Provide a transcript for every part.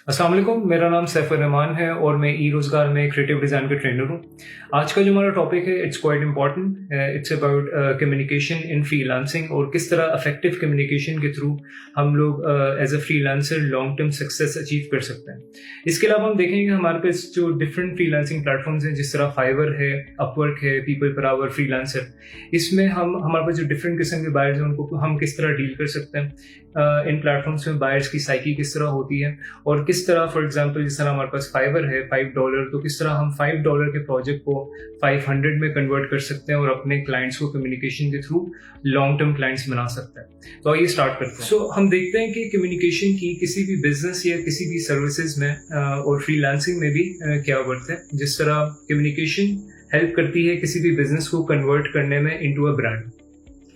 अस्सलाम वालेकुम, मेरा नाम सैफुर रहमान है और मैं ई रोज़गार में क्रिएटिव डिज़ाइन का ट्रेनर हूँ। आज का जो हमारा टॉपिक है it's quite important. It's about communication in freelancing और किस तरह इफेक्टिव कम्युनिकेशन के थ्रू हम लोग as a freelancer long term success achieve कर सकते हैं। इसके अलावा हम देखेंगे हमारे पास जो डिफरेंट फ्रीलांसिंग प्लेटफॉर्म्स हैं, जिस तरह फाइवर है, अपवर्क है, पीपल पर आवर, फ्रीलांसर, इसमें हम हमारे पास जो डिफरेंट किस्म के बायर्स हैं उनको हम किस तरह डील कर सकते हैं। इन प्लेटफॉर्म्स में बायर्स की साइकी किस तरह होती है और किस तरह, फॉर एग्जांपल जिस तरह हमारे पास फाइवर है $5, तो किस तरह हम $5 के प्रोजेक्ट को 500 में कन्वर्ट कर सकते हैं और अपने क्लाइंट्स को कम्युनिकेशन के थ्रू लॉन्ग टर्म क्लाइंट्स बना सकते हैं। तो आइए स्टार्ट करते हैं। सो हम देखते हैं कि कम्युनिकेशन की किसी भी बिजनेस या किसी भी सर्विसेज में और फ्रीलांसिंग में भी क्या वर्थ है। जिस तरह कम्युनिकेशन हेल्प करती है किसी भी बिजनेस को कन्वर्ट करने में इनटू अ ब्रांड।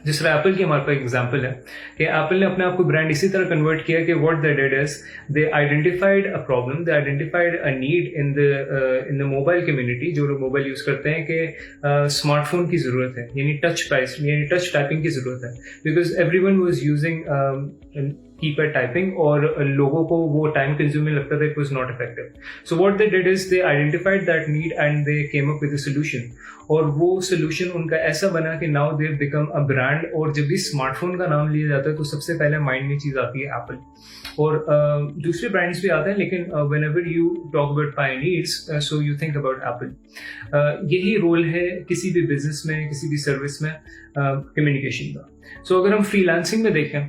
जिस तरह एप्पल की हमारे पास एग्जांपल है कि एप्पल ने अपने आप को ब्रांड इसी तरह कन्वर्ट किया कि what they did is they identified a problem, they identified a need in the mobile community. जो लोग मोबाइल यूज करते हैं कि स्मार्टफोन की जरूरत है, यानी टच टाइपिंग की जरूरत है, because everyone was using keypad typing और लोगों को वो टाइम कंज्यूमिंग लगता था, it was not effective. So what they did is they identified that need and they came up with a solution. और वो सॉल्यूशन उनका ऐसा बना कि now they become a brand. और जब भी स्मार्टफोन का नाम लिया जाता है तो सबसे पहले माइंड में चीज आती है एप्पल। और दूसरे ब्रांड्स भी आते हैं, लेकिन whenever you talk about pioneers so you think about Apple. यही रोल है किसी भी बिजनेस में, किसी भी सर्विस में कम्युनिकेशन का। सो अगर हम फ्रीलांसिंग में देखें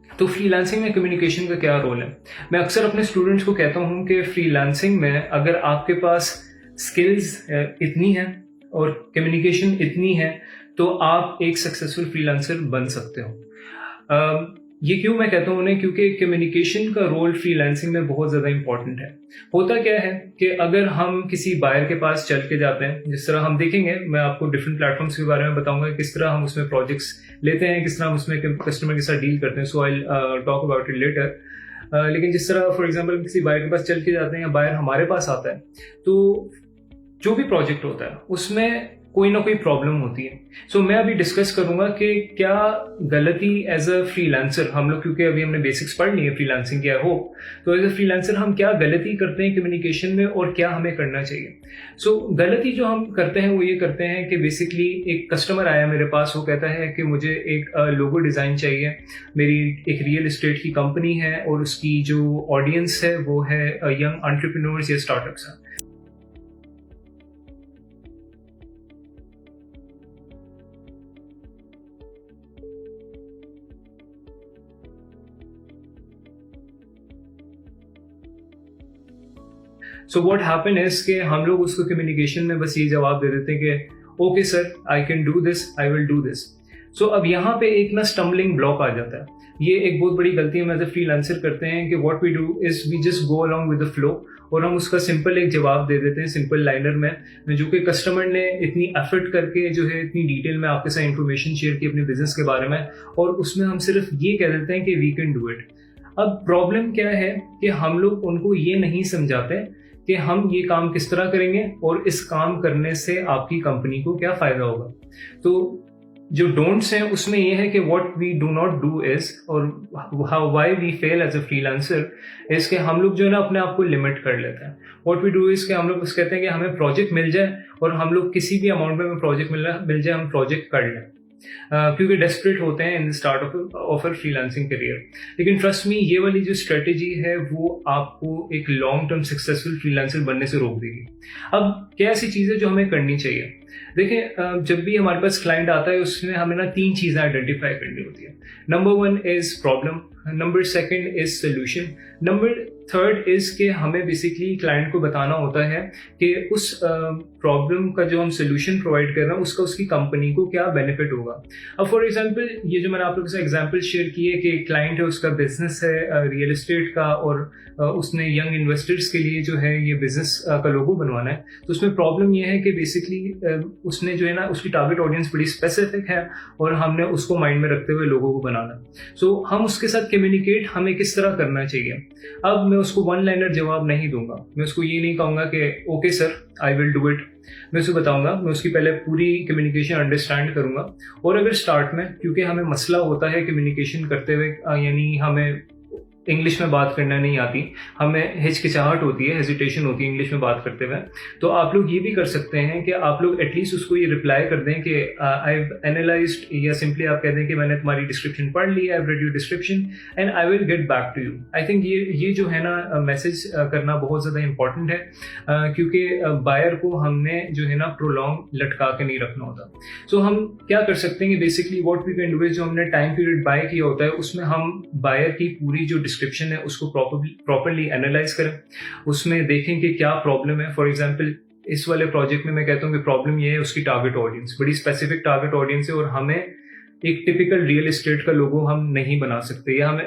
तो फ्रीलांसिंग में कम्युनिकेशन का क्या रोल है। मैं अक्सर अपने स्टूडेंट्स को कहता हूं कि फ्रीलांसिंग में अगर आपके पास स्किल्स इतनी है और कम्युनिकेशन इतनी है तो आप एक सक्सेसफुल फ्रीलांसर बन सकते हो। ये क्यों मैं कहता हूँ उन्हें, क्योंकि कम्युनिकेशन का रोल फ्रीलांसिंग में बहुत ज़्यादा इंपॉर्टेंट है। होता क्या है कि अगर हम किसी बायर के पास चल के जाते हैं, जिस तरह हम देखेंगे, मैं आपको डिफरेंट प्लेटफॉर्म्स के बारे में बताऊंगा किस तरह हम उसमें प्रोजेक्ट्स लेते हैं, किस तरह हम उसमें कस्टमर के साथ डील करते हैं। So I talk about it later. लेकिन जिस तरह फॉर एग्जाम्पल किसी बायर के पास चल के जाते हैं या बायर हमारे पास आता है, तो जो भी प्रोजेक्ट होता है उसमें कोई ना कोई प्रॉब्लम होती है। सो मैं अभी डिस्कस करूंगा कि क्या गलती एज अ फ्रीलांसर हम लोग, क्योंकि अभी हमने बेसिक्स पढ़ ली है फ्रीलांसिंग क्या हो, तो एज अ फ्रीलांसर हम क्या गलती करते हैं कम्युनिकेशन में और क्या हमें करना चाहिए। सो गलती जो हम करते हैं वो ये करते हैं कि बेसिकली एक कस्टमर आया मेरे पास, वो कहता है कि मुझे एक लोगो डिज़ाइन चाहिए, मेरी एक रियल एस्टेट की कंपनी है और उसकी जो ऑडियंस है वो है यंग एंटरप्रेन्योर्स या स्टार्टअप्स हैं। सो व्हाट हैपन इज कि हम लोग उसको कम्युनिकेशन में बस ये जवाब दे देते हैं कि okay sir, I can do this, I will do this. So अब यहाँ पे एक ना स्टम्बलिंग ब्लॉक आ जाता है। ये एक बहुत बड़ी गलती हम एज अ फ्रीलांसर करते हैं कि what we do is we just go along with the flow और हम उसका सिंपल एक जवाब दे देते हैं सिंपल लाइनर में, जो कि कस्टमर ने इतनी एफर्ट करके जो है इतनी डिटेल में आपके साथ इन्फॉर्मेशन शेयर की अपने बिजनेस के बारे में, और उसमें हम सिर्फ ये कह देते हैं कि वी कैन डू इट। अब प्रॉब्लम क्या है कि हम लोग उनको ये नहीं समझाते कि हम ये काम किस तरह करेंगे और इस काम करने से आपकी कंपनी को क्या फायदा होगा। तो जो डोंट्स हैं उसमें ये है कि what we do not do is, और how why we fail as a freelancer is कि हम लोग जो है ना अपने आप को लिमिट कर लेते हैं। व्हाट वी डू इज कि हम लोग बस कहते हैं कि हमें प्रोजेक्ट मिल जाए और हम लोग किसी भी अमाउंट में हमें प्रोजेक्ट मिल जाए हम प्रोजेक्ट कर लें, क्योंकि डेस्परेट होते हैं in the start of a freelancing career. लेकिन ट्रस्ट मी, ये वाली जो स्ट्रेटेजी है वो आपको एक लॉन्ग टर्म सक्सेसफुल फ्रीलांसर बनने से रोक देगी। अब क्या ऐसी चीज़ है जो हमें करनी चाहिए। देखिए, जब भी हमारे पास क्लाइंट आता है उसमें हमें ना 3 चीज़ें आइडेंटिफाई करनी होती है। Number 1 is problem, number 2 is solution, number 3 is कि हमें बेसिकली क्लाइंट को बताना होता है कि उस प्रॉब्लम का जो हम सोल्यूशन प्रोवाइड कर रहे हैं उसका उसकी कंपनी को क्या बेनिफिट होगा। अब फॉर एग्जांपल ये जो मैंने आप लोगों से एग्जांपल शेयर की है कि क्लाइंट है, उसका बिजनेस है रियल एस्टेट का और उसने यंग इन्वेस्टर्स के लिए जो है ये बिजनेस का लोगो बनवाना है। तो उसमें प्रॉब्लम ये है कि बेसिकली उसने जो है ना उसकी टारगेट ऑडियंस बड़ी स्पेसिफिक है और हमने उसको माइंड में रखते हुए लोगों को बनाना। सो हम उसके साथ कम्युनिकेट हमें किस तरह करना चाहिए। अब मैं उसको 1 लाइनर जवाब नहीं दूंगा, मैं उसको ये नहीं कहूंगा कि okay sir, I will do it, मैं उसे बताऊंगा, मैं उसकी पहले पूरी कम्युनिकेशन अंडरस्टैंड करूंगा। और अगर स्टार्ट में, क्योंकि हमें मसला होता है कम्युनिकेशन करते हुए, यानी हमें इंग्लिश में बात करना नहीं आती, हमें हिचकिचाहट होती है, हेजिटेशन होती है इंग्लिश में बात करते हुए, तो आप लोग ये भी कर सकते हैं कि आप लोग एटलीस्ट उसको ये रिप्लाई कर दें कि आई हैव एनालाइज्ड, या सिंपली आप कह दें कि मैंने तुम्हारी डिस्क्रिप्शन पढ़ ली, I have read your description and I will get back to you. I think ये जो है ना मैसेज करना बहुत ज़्यादा इंपॉर्टेंट है, क्योंकि बायर को हमने जो है ना प्रोलॉन्ग लटका के नहीं रखना होता। सो हम क्या कर सकते हैं कि basically what we can do is, जो हमने टाइम पीरियड बाय किया होता है उसमें हम बायर की पूरी जो डिस्क्रिप्शन है उसको प्रॉपर्ली एनालाइज करें, उसमें देखें कि क्या प्रॉब्लम है। फॉर एग्जांपल इस वाले प्रोजेक्ट में मैं कहता हूँ कि प्रॉब्लम ये है, उसकी टारगेट ऑडियंस बड़ी स्पेसिफिक टारगेट ऑडियंस है और हमें एक टिपिकल रियल एस्टेट का लोगो हम नहीं बना सकते, या हम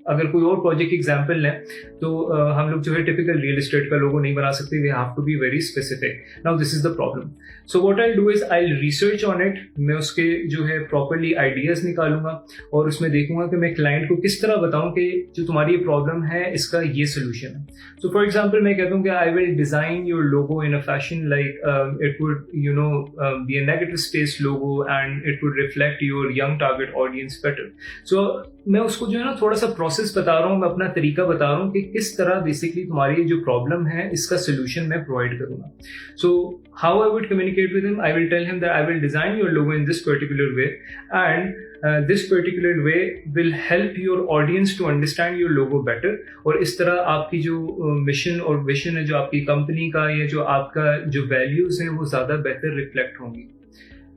अगर कोई और प्रोजेक्ट की एग्जांपल लें तो हम लोग जो है टिपिकल रियल एस्टेट का लोगो नहीं बना सकते, we have to be very specific. Now this is the problem, so what I do is I research on it, मैं उसके जो है प्रॉपर्ली आइडियाज निकालूंगा और उसमें देखूंगा कि मैं क्लाइंट को किस तरह बताऊं कि जो तुम्हारी प्रॉब्लम है इसका ये सोल्यूशन है। सो फॉर एग्जाम्पल मैं कहता हूँ कि I will design your logo in a fashion like it would be a negative space logo and it would reflect your young target audience better. So मैं उसको जो है ना थोड़ा सा प्रोसेस बता रहा हूँ, मैं अपना तरीका बता रहा हूँ कि किस तरह बेसिकली तुम्हारी जो प्रॉब्लम है इसका सोल्यूशन मैं प्रोवाइड करूंगा। So how I would communicate with him, I will tell him that I will design your logo in this particular way and this particular way will help your audience to understand your logo better. और इस तरह आपकी जो mission और vision है जो आपकी company का, या जो आपका जो वैल्यूज है वो ज्यादा बेहतर रिफ्लेक्ट होंगी।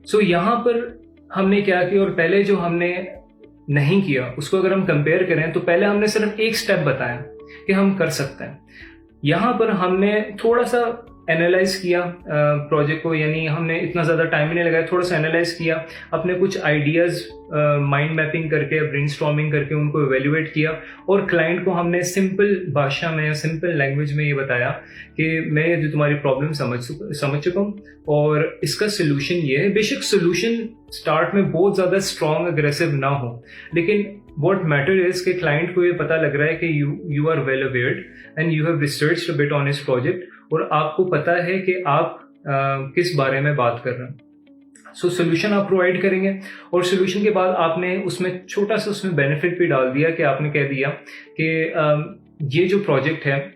सो यहाँ पर हमने क्या किया और पहले जो हमने नहीं किया उसको अगर हम कंपेयर करें तो पहले हमने सिर्फ एक स्टेप बताया कि हम कर सकते हैं। यहाँ पर हमने थोड़ा सा एनालाइज किया प्रोजेक्ट को, यानी हमने इतना ज़्यादा टाइम नहीं लगाया, थोड़ा सा एनालाइज किया, अपने कुछ आइडियाज़ माइंड मैपिंग करके, ब्रेनस्टॉर्मिंग करके उनको इवेल्युएट किया और क्लाइंट को हमने सिंपल भाषा में या सिंपल लैंग्वेज में ये बताया कि मैं ये जो तुम्हारी प्रॉब्लम समझ चुका हूँ और इसका सोल्यूशन ये है। बेशक सोल्यूशन स्टार्ट में बहुत ज़्यादा स्ट्रॉन्ग अग्रेसिव ना हो, लेकिन what matter is कि क्लाइंट को ये पता लग रहा है कि you are well aware and you have researched a bit on his project और आपको पता है कि आप किस बारे में बात कर रहे हैं। सो सोल्यूशन आप प्रोवाइड करेंगे और सोल्यूशन के बाद आपने उसमें छोटा सा उसमें बेनिफिट भी डाल दिया कि आपने कह दिया कि ये जो प्रोजेक्ट है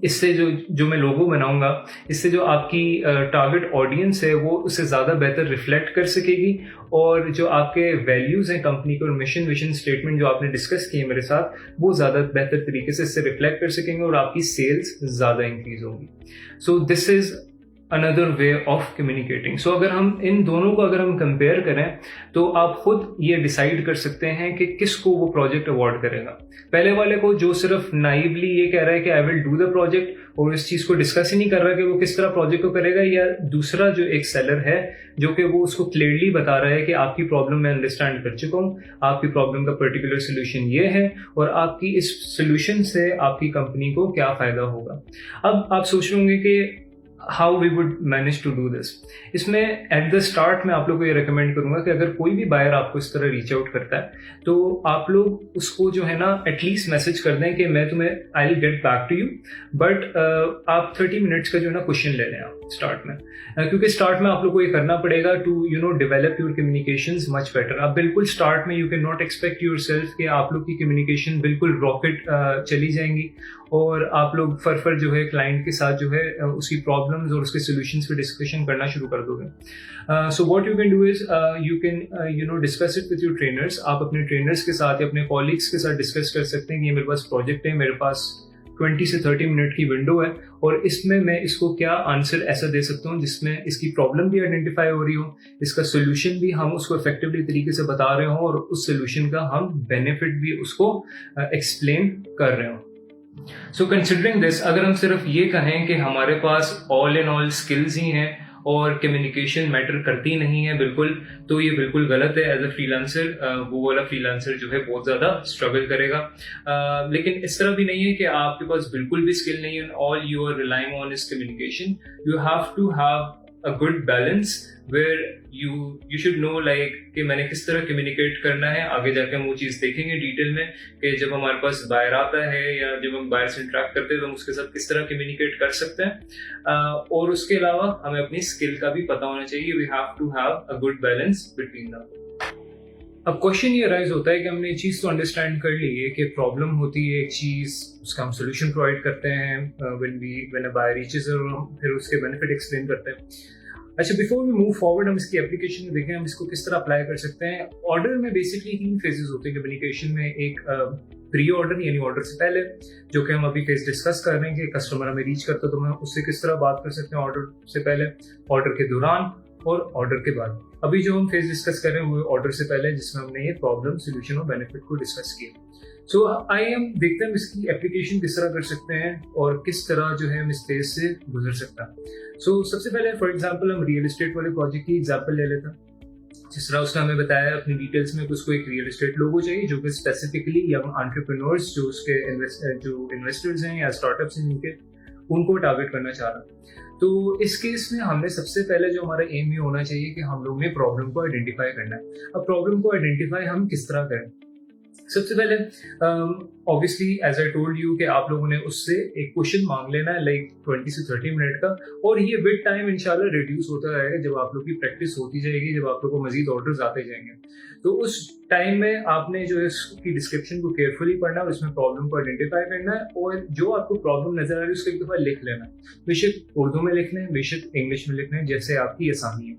इससे जो मैं लोगो बनाऊंगा इससे जो आपकी टारगेट ऑडियंस है वो उससे ज़्यादा बेहतर रिफ्लेक्ट कर सकेगी और जो आपके वैल्यूज़ हैं कंपनी के और मिशन विजन स्टेटमेंट जो आपने डिस्कस किए मेरे साथ वो ज़्यादा बेहतर तरीके से इससे रिफ्लेक्ट कर सकेंगे और आपकी सेल्स ज़्यादा इंक्रीज होंगी। So this is another way of communicating. So अगर हम इन दोनों को अगर हम कंपेयर करें तो आप खुद ये डिसाइड कर सकते हैं कि किसको वो प्रोजेक्ट अवॉर्ड करेगा। पहले वाले को जो सिर्फ नाइवली ये कह रहा है कि I will do the project और इस चीज़ को डिस्कस ही नहीं कर रहा कि वो किस तरह प्रोजेक्ट को करेगा, या दूसरा जो एक सेलर है जो कि वो उसको क्लियरली बता रहा है कि आपकी प्रॉब्लम मैं अंडरस्टैंड कर चुका हूँ, आपकी प्रॉब्लम का पर्टिकुलर सोल्यूशन ये है और आपकी इस सोल्यूशन से आपकी कंपनी को क्या फ़ायदा होगा। अब आप सोच रहे होंगे कि how we would manage to do this. इसमें एट द स्टार्ट मैं आप लोगों को ये रिकमेंड करूंगा कि अगर कोई भी बायर आपको इस तरह रीच आउट करता है तो आप लोग उसको जो है ना एटलीस्ट मैसेज कर दें कि मैं तुम्हें I will get back to you, but आप 30 मिनट्स का जो है ना क्वेश्चन ले लें आप स्टार्ट में, क्योंकि स्टार्ट में आप लोग को ये करना पड़ेगा to develop your communications much better. आप बिल्कुल स्टार्ट में you can not expect yourself कि आप लोग की कम्युनिकेशन बिल्कुल रॉकेट चली जाएंगी और आप लोग फर जो है क्लाइंट के साथ जो है उसकी प्रॉब्लम्स और उसके सॉल्यूशंस पे डिस्कशन करना शुरू कर दोगे। So what you can do is you can discuss it with your trainers. आप अपने ट्रेनर्स के साथ या अपने कॉलीग्स के साथ डिस्कस कर सकते हैं कि ये मेरे पास प्रोजेक्ट है, मेरे पास 20 से 30 मिनट की विंडो है और इसमें मैं इसको क्या आंसर ऐसा दे सकता हूँ जिसमें इसकी प्रॉब्लम भी आइडेंटिफाई हो रही हो, इसका सोल्यूशन भी हम उसको इफेक्टिवली तरीके से बता रहे हो और उस सोल्यूशन का हम बेनिफिट भी उसको एक्सप्लेन कर रहे हो। सो कंसिडरिंग दिस, अगर हम सिर्फ ये कहें कि हमारे पास ऑल इन ऑल स्किल्स ही हैं और कम्युनिकेशन मैटर करती नहीं है बिल्कुल, तो ये बिल्कुल गलत है। एज अ फ्रीलांसर वो वाला फ्रीलांसर जो है बहुत ज़्यादा स्ट्रगल करेगा। लेकिन इस तरह भी नहीं है कि आपके पास बिल्कुल भी स्किल नहीं है, all you are relying on is communication. You have to have a good balance where you should know like कि मैंने किस तरह communicate करना है. आगे जाके हम वो चीज़ देखेंगे डिटेल में कि जब हमारे पास बायर आता है या जब हम बायर से इंटरेक्ट करते हैं तो हम उसके साथ किस तरह communicate कर सकते हैं. और उसके अलावा हमें अपनी स्किल का भी पता होना चाहिए. We have to have a good balance between them. अब क्वेश्चन ये राइज होता है कि हमने ये चीज़ तो अंडरस्टैंड कर ली है कि प्रॉब्लम होती है एक चीज़, उसका हम सोल्यूशन प्रोवाइड करते हैं व्हेन अ बायर रीचेस, और हम फिर उसके बेनिफिट एक्सप्लेन करते हैं. अच्छा, बिफोर वी मूव फॉरवर्ड हम इसकी एप्लीकेशन में देखें हम इसको किस तरह अप्लाई कर सकते हैं. ऑर्डर में बेसिकली 3 फेजेस होते हैं कम्युनिकेशन में. एक प्री ऑर्डर यानी ऑर्डर से पहले, जो कि हम अभी फेज डिस्कस कर रहे हैं कि कस्टमर हमें रीच करता तो हम उससे किस तरह बात कर सकते हैं ऑर्डर से पहले, ऑर्डर के दौरान और ऑर्डर के बाद. अभी जो हम फेज डिस्कस कर रहे हैं वो ऑर्डर से पहले, जिसमें हमने ये प्रॉब्लम, सोल्यूशन और बेनिफिट को डिस्कस किया. सो आइए हम देखते हैं इसकी एप्लीकेशन किस तरह कर सकते हैं और किस तरह जो है हम इस फेज से गुजर सकते हैं. सो सबसे पहले फॉर एग्जांपल हम रियल एस्टेट वाले प्रोजेक्ट की एग्जांपल ले लेते हैं. जिस तरह उसने हमें बताया अपनी डिटेल्स में कि उसको एक रियल एस्टेट लोगो चाहिए जो कि स्पेसिफिकली यंग एंटरप्रेन्योर्स जो उसके जो इन्वेस्टर्स हैं या स्टार्टअप्स हैं उनके, उनको टारगेट करना चाह रहा है. तो इस केस में हमने सबसे पहले जो हमारा एम ये होना चाहिए कि हम लोग ने प्रॉब्लम को आइडेंटिफाई करना है. अब प्रॉब्लम को आइडेंटिफाई हम किस तरह करें? सबसे पहले obviously as I told you कि आप लोगों ने उससे एक क्वेश्चन मांग लेना है लाइक 20 से 30 मिनट का, और ये विद टाइम इंशाल्लाह रिड्यूस होता रहेगा जब आप लोग की प्रैक्टिस होती जाएगी, जब आप लोग को मजीद ऑर्डर्स आते जाएंगे. तो उस टाइम में आपने जो है इसकी डिस्क्रिप्शन को केयरफुली पढ़ना है, उसमें प्रॉब्लम को आइडेंटिफाई करना है, और जो आपको प्रॉब्लम नजर आ रही है उसको एक दफ़ा लिख लेना है. बेशक उर्दू में लिखना है, बेशक इंग्लिश में लिखना है, जैसे आपकी आसानी है.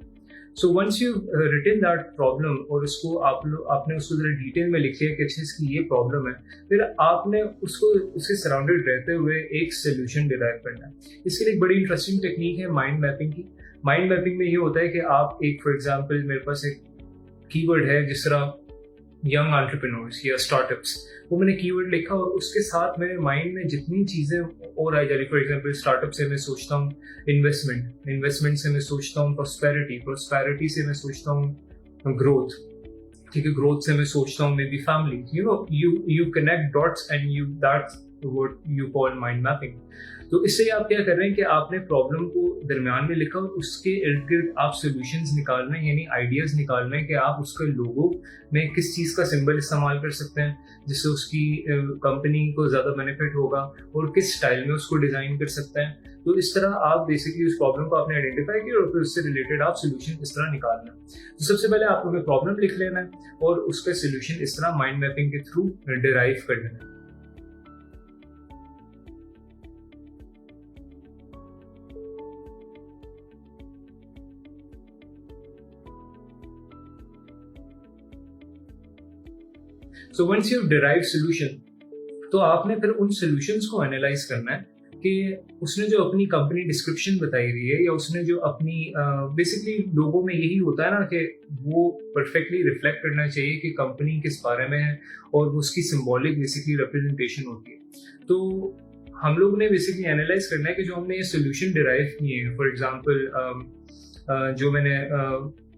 So once you written that problem और उसको आपने उसको जरा डिटेल में लिख लिया कि अच्छा इसकी ये प्रॉब्लम है, फिर आपने उसको उसके सराउंडेड रहते हुए एक सोल्यूशन डिराइव करना है. इसके लिए एक बड़ी इंटरेस्टिंग टेक्निक है माइंड मैपिंग की. माइंड मैपिंग में ये होता है कि आप एक फॉर एग्जांपल मेरे पास एक कीवर्ड है जिस तरह यंग एंटरप्रेन्योर्स या स्टार्टअप्स, वो मैंने कीवर्ड लिखा और उसके साथ मेरे माइंड में जितनी चीज़ें और आई जा रही, फॉर एग्जांपल स्टार्टअप से मैं सोचता हूँ इन्वेस्टमेंट से मैं सोचता हूँ प्रॉस्पेरिटी से मैं सोचता हूँ ग्रोथ, ठीक है, ग्रोथ से मैं सोचता हूँ may be family. You connect dots and that's what you call mind mapping. तो इससे आप क्या कर रहे हैं कि आपने प्रॉब्लम को दरमियान में लिखा और उसके इर्द गिर्द आप सोल्यूशंस निकाल रहे हैं, यानी आइडियाज निकाल रहे हैं कि आप उसके लोगो में किस चीज़ का सिंबल इस्तेमाल कर सकते हैं जिससे उसकी कंपनी को ज़्यादा बेनिफिट होगा, और किस स्टाइल में उसको डिज़ाइन कर सकते हैं. तो इस तरह आप बेसिकली उस प्रॉब्लम को आपने आइडेंटिफाई किया और फिर उससे रिलेटेड आप सोल्यूशन इस तरह निकालना है. तो सबसे पहले आपको हमें प्रॉब्लम लिख लेना है और उसका सोल्यूशन इस तरह माइंड मैपिंग के थ्रू डिराइव कर लेना है. So once you derive solution, तो आपने फिर उन सोल्यूशंस को एनालाइज करना है कि उसने जो अपनी कंपनी डिस्क्रिप्शन बताई हुई है या उसने जो अपनी बेसिकली लोगों में यही होता है ना कि वो परफेक्टली रिफ्लेक्ट करना चाहिए कि कंपनी किस बारे में है और उसकी सिंबॉलिक बेसिकली रिप्रेजेंटेशन होती है. तो हम लोग ने बेसिकली एनालाइज करना है कि जो हमने ये सोल्यूशन डिराइव किए हैं, फॉर एग्जांपल जो मैंने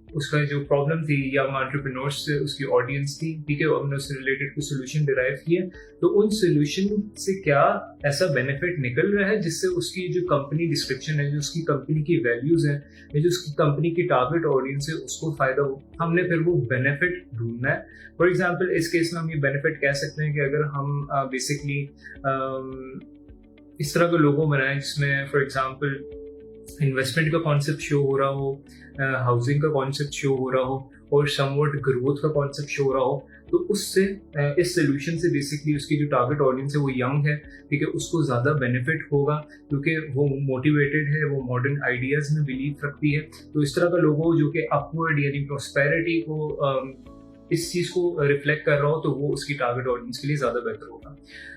उसका जो प्रॉब्लम थी यंग एंटरप्रेन्योर्स से उसकी ऑडियंस थी, ठीक है, हमने उससे रिलेटेड कुछ सोल्यूशन डिराइव किए. तो उन सोल्यूशन से क्या ऐसा बेनिफिट निकल रहा है जिससे उसकी जो कंपनी डिस्क्रिप्शन है, जो उसकी कंपनी की वैल्यूज हैं, जो उसकी कंपनी की टारगेट ऑडियंस है उसको फायदा हो. हमने फिर वो बेनिफिट ढूंढना है. फॉर एग्जाम्पल इस केस में हम ये बेनिफिट कह सकते हैं कि अगर हम बेसिकली इस तरह का लोगो बनाएं जिसमें फॉर एग्जाम्पल इन्वेस्टमेंट का कॉन्सेप्ट शो हो रहा हो, हाउसिंग का कॉन्सेप्ट शो हो रहा हो और समवट ग्रोथ का कॉन्सेप्ट शो हो रहा हो, तो उससे इस सोल्यूशन से बेसिकली उसकी जो टारगेट ऑडियंस है वो यंग है, ठीक है, उसको ज़्यादा बेनिफिट होगा क्योंकि वो मोटिवेटेड है, वो मॉडर्न आइडियाज़ में बिलीव रखती है. तो इस तरह का लोगो जो कि अपवर्ड यानी प्रॉस्पेरिटी को इस चीज़ को रिफ्लेक्ट कर रहा हो तो वो उसकी टारगेट ऑडियंस के लिए ज़्यादा बेहतर होगा.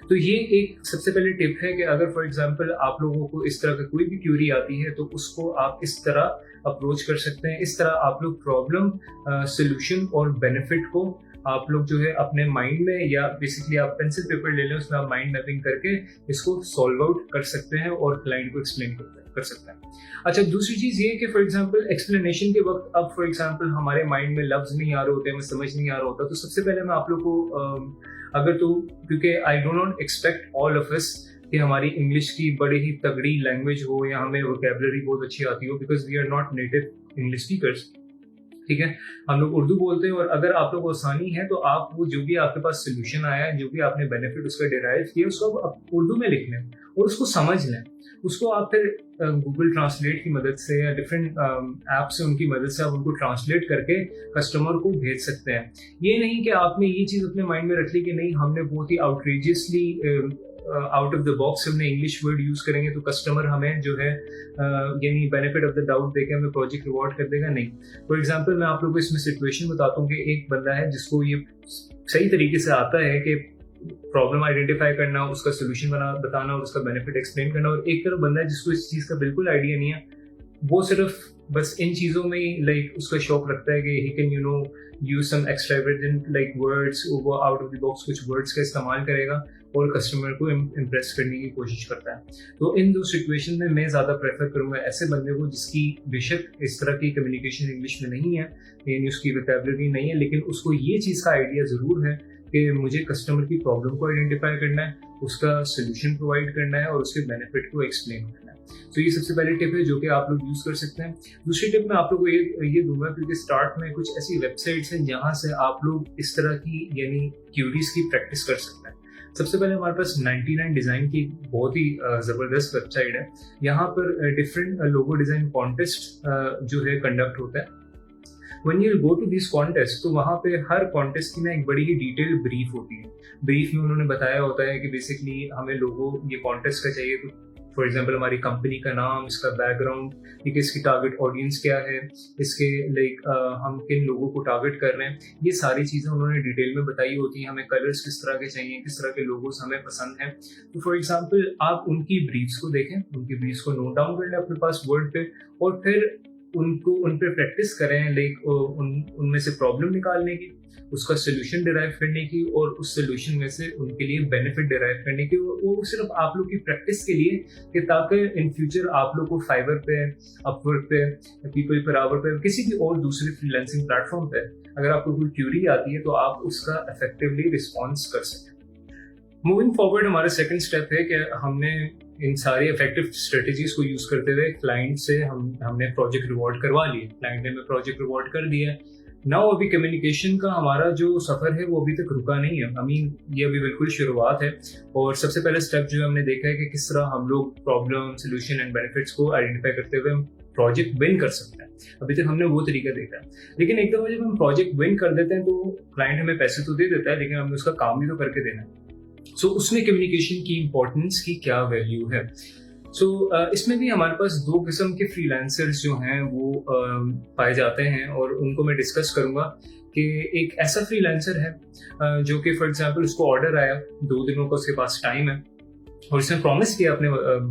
तो ये एक सबसे पहले टिप है कि अगर फॉर एग्जांपल आप लोगों को इस तरह का कोई भी क्यूरी आती है तो उसको आप इस तरह अप्रोच कर सकते हैं. इस तरह आप लोग प्रॉब्लम, सोल्यूशन और बेनिफिट को आप लोग जो है अपने माइंड में या बेसिकली आप पेंसिल पेपर ले लें, उसमें आप माइंड मैपिंग करके इसको सॉल्व आउट कर सकते हैं और क्लाइंट को एक्सप्लेन कर सकते हैं. अच्छा, दूसरी चीज़ ये कि फॉर एग्जांपल एक्सप्लेनेशन के वक्त अब फॉर एग्जांपल हमारे माइंड में लफ्ज़ नहीं आ रहे होते, हमें समझ नहीं आ रहा होता, तो सबसे पहले मैं आप लोग को अगर तो क्योंकि I do not expect all of us कि हमारी इंग्लिश की बड़ी ही तगड़ी लैंग्वेज हो या हमें वोकेबलरी बहुत अच्छी आती हो, because we are not native English speakers. ठीक है, हम लोग उर्दू बोलते हैं और अगर आप लोग को आसानी है तो आप वो जो भी आपके पास सोल्यूशन आया है, जो भी आपने बेनिफिट उसका डिराइव किया, उसको आप उर्दू में लिख लें और उसको समझ लें। उसको आप फिर गूगल ट्रांसलेट की मदद से या डिफरेंट ऐप से उनकी मदद से आप उनको ट्रांसलेट करके कस्टमर को भेज सकते हैं। ये नहीं कि आपने ये चीज़ अपने माइंड में रख ली कि नहीं हमने बहुत ही आउटरीजियसली आउट ऑफ द बॉक्स हमने इंग्लिश वर्ड यूज करेंगे तो कस्टमर हमें जो है यानी बेनिफिट ऑफ द डाउट देके हमें प्रोजेक्ट रिवॉर्ड कर देगा। नहीं, फॉर एग्जांपल मैं आप लोगों को इसमें सिचुएशन बताता हूँ कि एक बंदा है जिसको ये सही तरीके से आता है कि प्रॉब्लम आइडेंटिफाई करना, उसका सोल्यूशन बताना और उसका बेनिफिट एक्सप्लेन करना, और एक तरफ बंदा है जिसको इस चीज़ का बिल्कुल आइडिया नहीं है, वो सिर्फ बस इन चीज़ों में ही लाइक उसका शौक रखता है कि he can use some extravagant like words, वो आउट ऑफ द बॉक्स कुछ वर्ड्स का इस्तेमाल करेगा और कस्टमर को इम्प्रेस करने की कोशिश करता है। तो इन दो सिचुएशन में मैं ज़्यादा प्रेफर करूँगा ऐसे बंदे को जिसकी बेशक इस तरह की कम्युनिकेशन इंग्लिश में नहीं है, यानी उसकी वोकैबुलरी नहीं है, लेकिन उसको ये चीज़ का आइडिया ज़रूर है कि मुझे कस्टमर की प्रॉब्लम को आइडेंटिफाई करना है, उसका सोल्यूशन प्रोवाइड करना है और उसके बेनिफिट को एक्सप्लेन करना है। तो ये सबसे पहली टिप है जो कि आप लोग यूज कर सकते हैं। दूसरी टिप मैं आप लोगों को ये दूंगा क्योंकि स्टार्ट में कुछ ऐसी वेबसाइट्स हैं जहां से आप लोग इस तरह की यानी क्यूरीज की प्रैक्टिस कर सकते हैं। सबसे पहले हमारे पास 99 डिजाइन की बहुत ही जबरदस्त वेबसाइट है। यहाँ पर डिफरेंट लोगो डिजाइन कॉन्टेस्ट जो है कंडक्ट होता है। When you go to these contests, तो वहाँ पे हर कॉन्टेस्ट की ना एक बड़ी ही डिटेल ब्रीफ होती है। ब्रीफ में उन्होंने बताया होता है कि बेसिकली हमें लोगो ये कॉन्टेस्ट का चाहिए, तो फॉर एग्जाम्पल हमारी कंपनी का नाम, इसका बैकग्राउंड, ठीक है, इसकी टारगेट ऑडियंस क्या है, इसके लाइक हम किन लोगों को टारगेट कर रहे हैं, ये सारी चीज़ें उन्होंने डिटेल में बताई होती हैं। हमें कलर्स किस तरह के चाहिए, किस तरह के लोगोस हमें पसंद हैं। तो फॉर एग्जाम्पल आप उनकी ब्रीफ्स को देखें, उनकी ब्रीफ्स को नोट डाउन कर लें अपने पास वर्ड पे और फिर उनको उन पे प्रैक्टिस करें, लाइक उनमें से प्रॉब्लम निकालने की, उसका सोल्यूशन डिराइव करने की और उस सोल्यूशन में से उनके लिए बेनिफिट डिराइव करने की। वो सिर्फ आप लोग की प्रैक्टिस के लिए कि ताकि इन फ्यूचर आप लोग को फाइवर पे, अपवर्क पे, पीपल पर आवर पे, किसी भी और दूसरे फ्रीलांसिंग प्लेटफॉर्म पे अगर आपको कोई क्यूरी आती है तो आप उसका इफेक्टिवली रिस्पॉन्स कर सकें। मूविंग फॉरवर्ड हमारा सेकंड स्टेप है कि हमने इन सारी इफेक्टिव स्ट्रेटजीज को यूज करते हुए क्लाइंट से हमने प्रोजेक्ट रिवॉर्ड करवा लिए, क्लाइंट ने हमें प्रोजेक्ट रिवॉर्ड कर दिया है। नाउ अभी कम्युनिकेशन का हमारा जो सफर है वो अभी तक रुका नहीं है। आई मीन ये अभी बिल्कुल शुरुआत है और सबसे पहले स्टेप जो हमने देखा है कि किस तरह हम लोग प्रॉब्लम, सोल्यूशन एंड बेनिफिट्स को आइडेंटिफाई करते हुए हम प्रोजेक्ट विन कर सकते हैं। अभी तक हमने वो तरीका देखा है, लेकिन एक दफा जब हम प्रोजेक्ट विन कर देते हैं तो क्लाइंट हमें पैसे तो दे देता है, लेकिन हमें उसका काम भी तो करके देना है। सो उसमें कम्युनिकेशन की इम्पोर्टेंस की क्या वैल्यू है। सो इसमें भी हमारे पास दो किस्म के फ्रीलांसर्स जो हैं वो पाए जाते हैं और उनको मैं डिस्कस करूंगा कि एक ऐसा फ्रीलांसर है जो कि फॉर एग्जांपल उसको ऑर्डर आया, 2 दिनों का उसके पास टाइम है और उसने प्रॉमिस किया अपने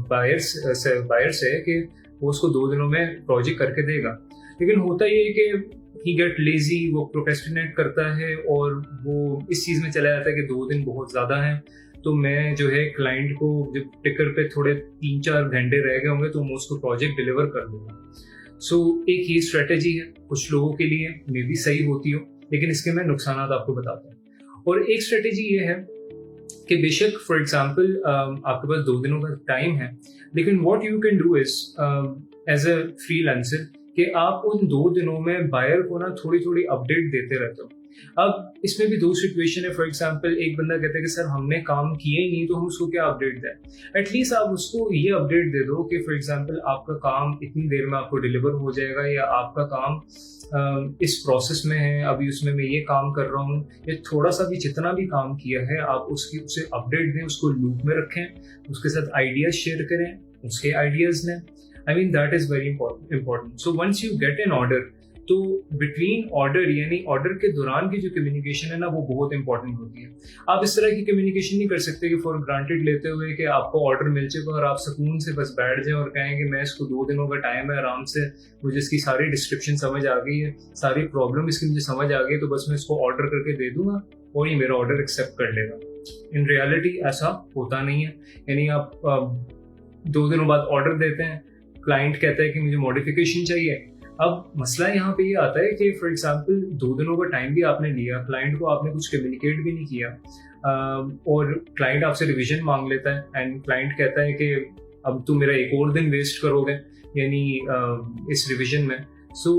बायर से कि वो उसको 2 दिनों में प्रोजेक्ट करके देगा। लेकिन होता ये है कि ही गेट लेजी, वो प्रोक्रेस्टिनेट करता है और वो इस चीज़ में चला जाता है कि 2 दिन बहुत ज़्यादा हैं, तो मैं जो है क्लाइंट को जब टिकर पे थोड़े 3-4 घंटे रह गए होंगे तो मैं उसको प्रोजेक्ट डिलीवर कर दूंगा। सो एक ये स्ट्रेटेजी है, कुछ लोगों के लिए मे बी सही होती हो, लेकिन इसके मैं नुकसान आपको बताता हूँ। और एक स्ट्रेटेजी ये है कि बेशक फॉर एग्जाम्पल आपके पास 2 दिनों का टाइम है, लेकिन what you can do is as a freelancer कि आप उन 2 दिनों में बायर को ना थोड़ी थोड़ी अपडेट देते रहते हो। अब इसमें भी 2 सिचुएशन है। फॉर एग्जांपल एक बंदा कहता है कि सर हमने काम किया ही नहीं तो हम उसको क्या अपडेट दें। एटलीस्ट आप उसको ये अपडेट दे दो कि फॉर एग्जांपल आपका काम इतनी देर में आपको डिलीवर हो जाएगा या आपका काम इस प्रोसेस में है, अभी उसमें मैं ये काम कर रहा हूँ, या थोड़ा सा भी जितना भी काम किया है आप उसे अपडेट दें, उसको लूप में रखें, उसके साथ आइडियाज शेयर करें, उसके आइडियाज लें। I mean that is very important. So once you get an order, तो बिटवीन ऑर्डर यानी ऑर्डर के दौरान की जो कम्युनिकेशन है ना वो बहुत इंपॉर्टेंट होती है। आप इस तरह की कम्युनिकेशन नहीं कर सकते कि फॉर ग्रांटेड लेते हुए कि आपको ऑर्डर मिल जाएगा और आप सुकून से बस बैठ जाएं और कहें कि मैं इसको 2 दिनों का टाइम है, आराम से मुझे इसकी सारी डिस्क्रिप्शन समझ आ गई है, सारी प्रॉब्लम इसकी मुझे समझ आ गई, तो बस मैं इसको ऑर्डर करके दे दूंगा और ये मेरा ऑर्डर एक्सेप्ट कर लेगा। इन रियलिटी ऐसा होता नहीं है। यानी आप 2 दिनों बाद ऑर्डर देते हैं, क्लाइंट कहता है कि मुझे मॉडिफिकेशन चाहिए। अब मसला यहाँ पे ये आता है कि फॉर एग्जांपल 2 दिनों का टाइम भी आपने लिया, क्लाइंट को आपने कुछ कम्युनिकेट भी नहीं किया, और क्लाइंट आपसे रिवीजन मांग लेता है एंड क्लाइंट कहता है कि अब तुम मेरा एक और दिन वेस्ट करोगे यानी इस रिवीजन में। सो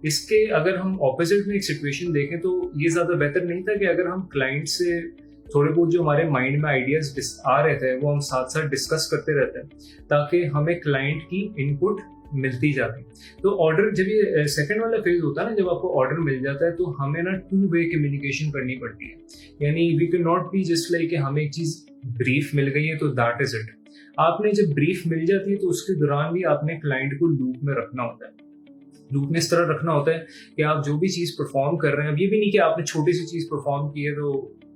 इसके अगर हम ऑपोजिट में एक सिचुएशन देखें तो ये ज़्यादा बेहतर नहीं था कि अगर हम क्लाइंट से थोड़े बहुत जो हमारे माइंड में आइडियाज आ रहे थे वो हम साथ साथ डिस्कस करते रहते हैं ताकि हमें क्लाइंट की इनपुट मिलती जाती। तो ऑर्डर जब ये सेकंड वाला फेज होता है ना, जब आपको ऑर्डर मिल जाता है तो हमें ना 2 वे कम्युनिकेशन करनी पड़ती है। यानी we can not be just like कि हमें एक चीज़ ब्रीफ मिल गई है तो दैट इज इट। आपने जब ब्रीफ मिल जाती है तो उसके दौरान भी आपने क्लाइंट को लूप में रखना होता है। लूप में इस तरह रखना होता है कि आप जो भी चीज़ परफॉर्म कर रहे हैं, अब ये भी नहीं कि आपने छोटी सी चीज़ परफॉर्म की है तो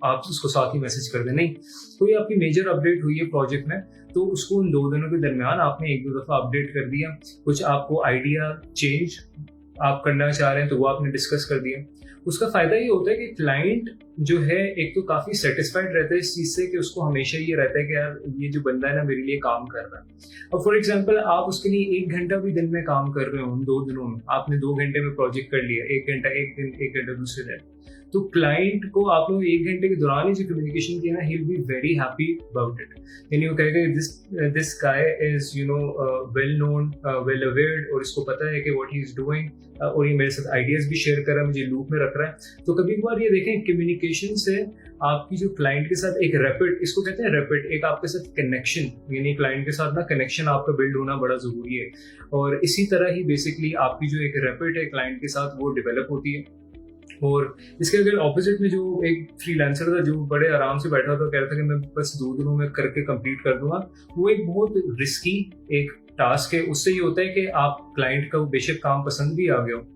आप उसको साथ ही मैसेज कर दें, नहीं। कोई आपकी मेजर अपडेट हुई है प्रोजेक्ट में तो उसको उन 2 दिनों के दरमियान आपने 1-2 दफ़ा अपडेट कर दिया। कुछ आपको आइडिया चेंज आप करना चाह रहे हैं तो वो आपने डिस्कस कर दिया। उसका फ़ायदा ये होता है कि क्लाइंट जो है एक तो काफ़ी सेटिस्फाइड रहता है इस चीज़ से कि उसको हमेशा ये रहता है कि यार ये जो बंदा है ना मेरे लिए काम कर रहा है। अब फॉर एग्जांपल आप उसके लिए 1 घंटा भी दिन में काम कर रहे हो, उन 2 दिनों में आपने 2 घंटे में प्रोजेक्ट कर लिया, 1 घंटा एक दिन, 1 घंटा दूसरे दिन, तो क्लाइंट को आप लोग 1 घंटे के दौरान ही जो कम्युनिकेशन किया ना, he will be very happy about it. यानी वो कहेगा this guy is well known, well अवेयर्ड, और इसको पता है कि व्हाट ही इज डूइंग, और ये मेरे साथ आइडियाज भी शेयर कर रहा है, मुझे लूप में रख रहा है। तो कभी कभार ये देखें कम्युनिकेशन से आपकी जो क्लाइंट के साथ एक रैपिड, इसको कहते हैं रैपिड, एक आपके साथ कनेक्शन, यानी क्लाइंट के साथ ना कनेक्शन आपका बिल्ड होना बड़ा जरूरी है। और इसी तरह ही बेसिकली आपकी जो एक रैपिड है क्लाइंट के साथ वो डेवलप होती है। और इसके अगर ऑपोजिट में जो एक फ्रीलांसर था जो बड़े आराम से बैठा था, कह रहा था कि मैं बस 2 दिनों में करके कंप्लीट कर दूंगा, वो एक बहुत रिस्की एक टास्क है। उससे ये होता है कि आप क्लाइंट का बेशक काम पसंद भी आ गया हो,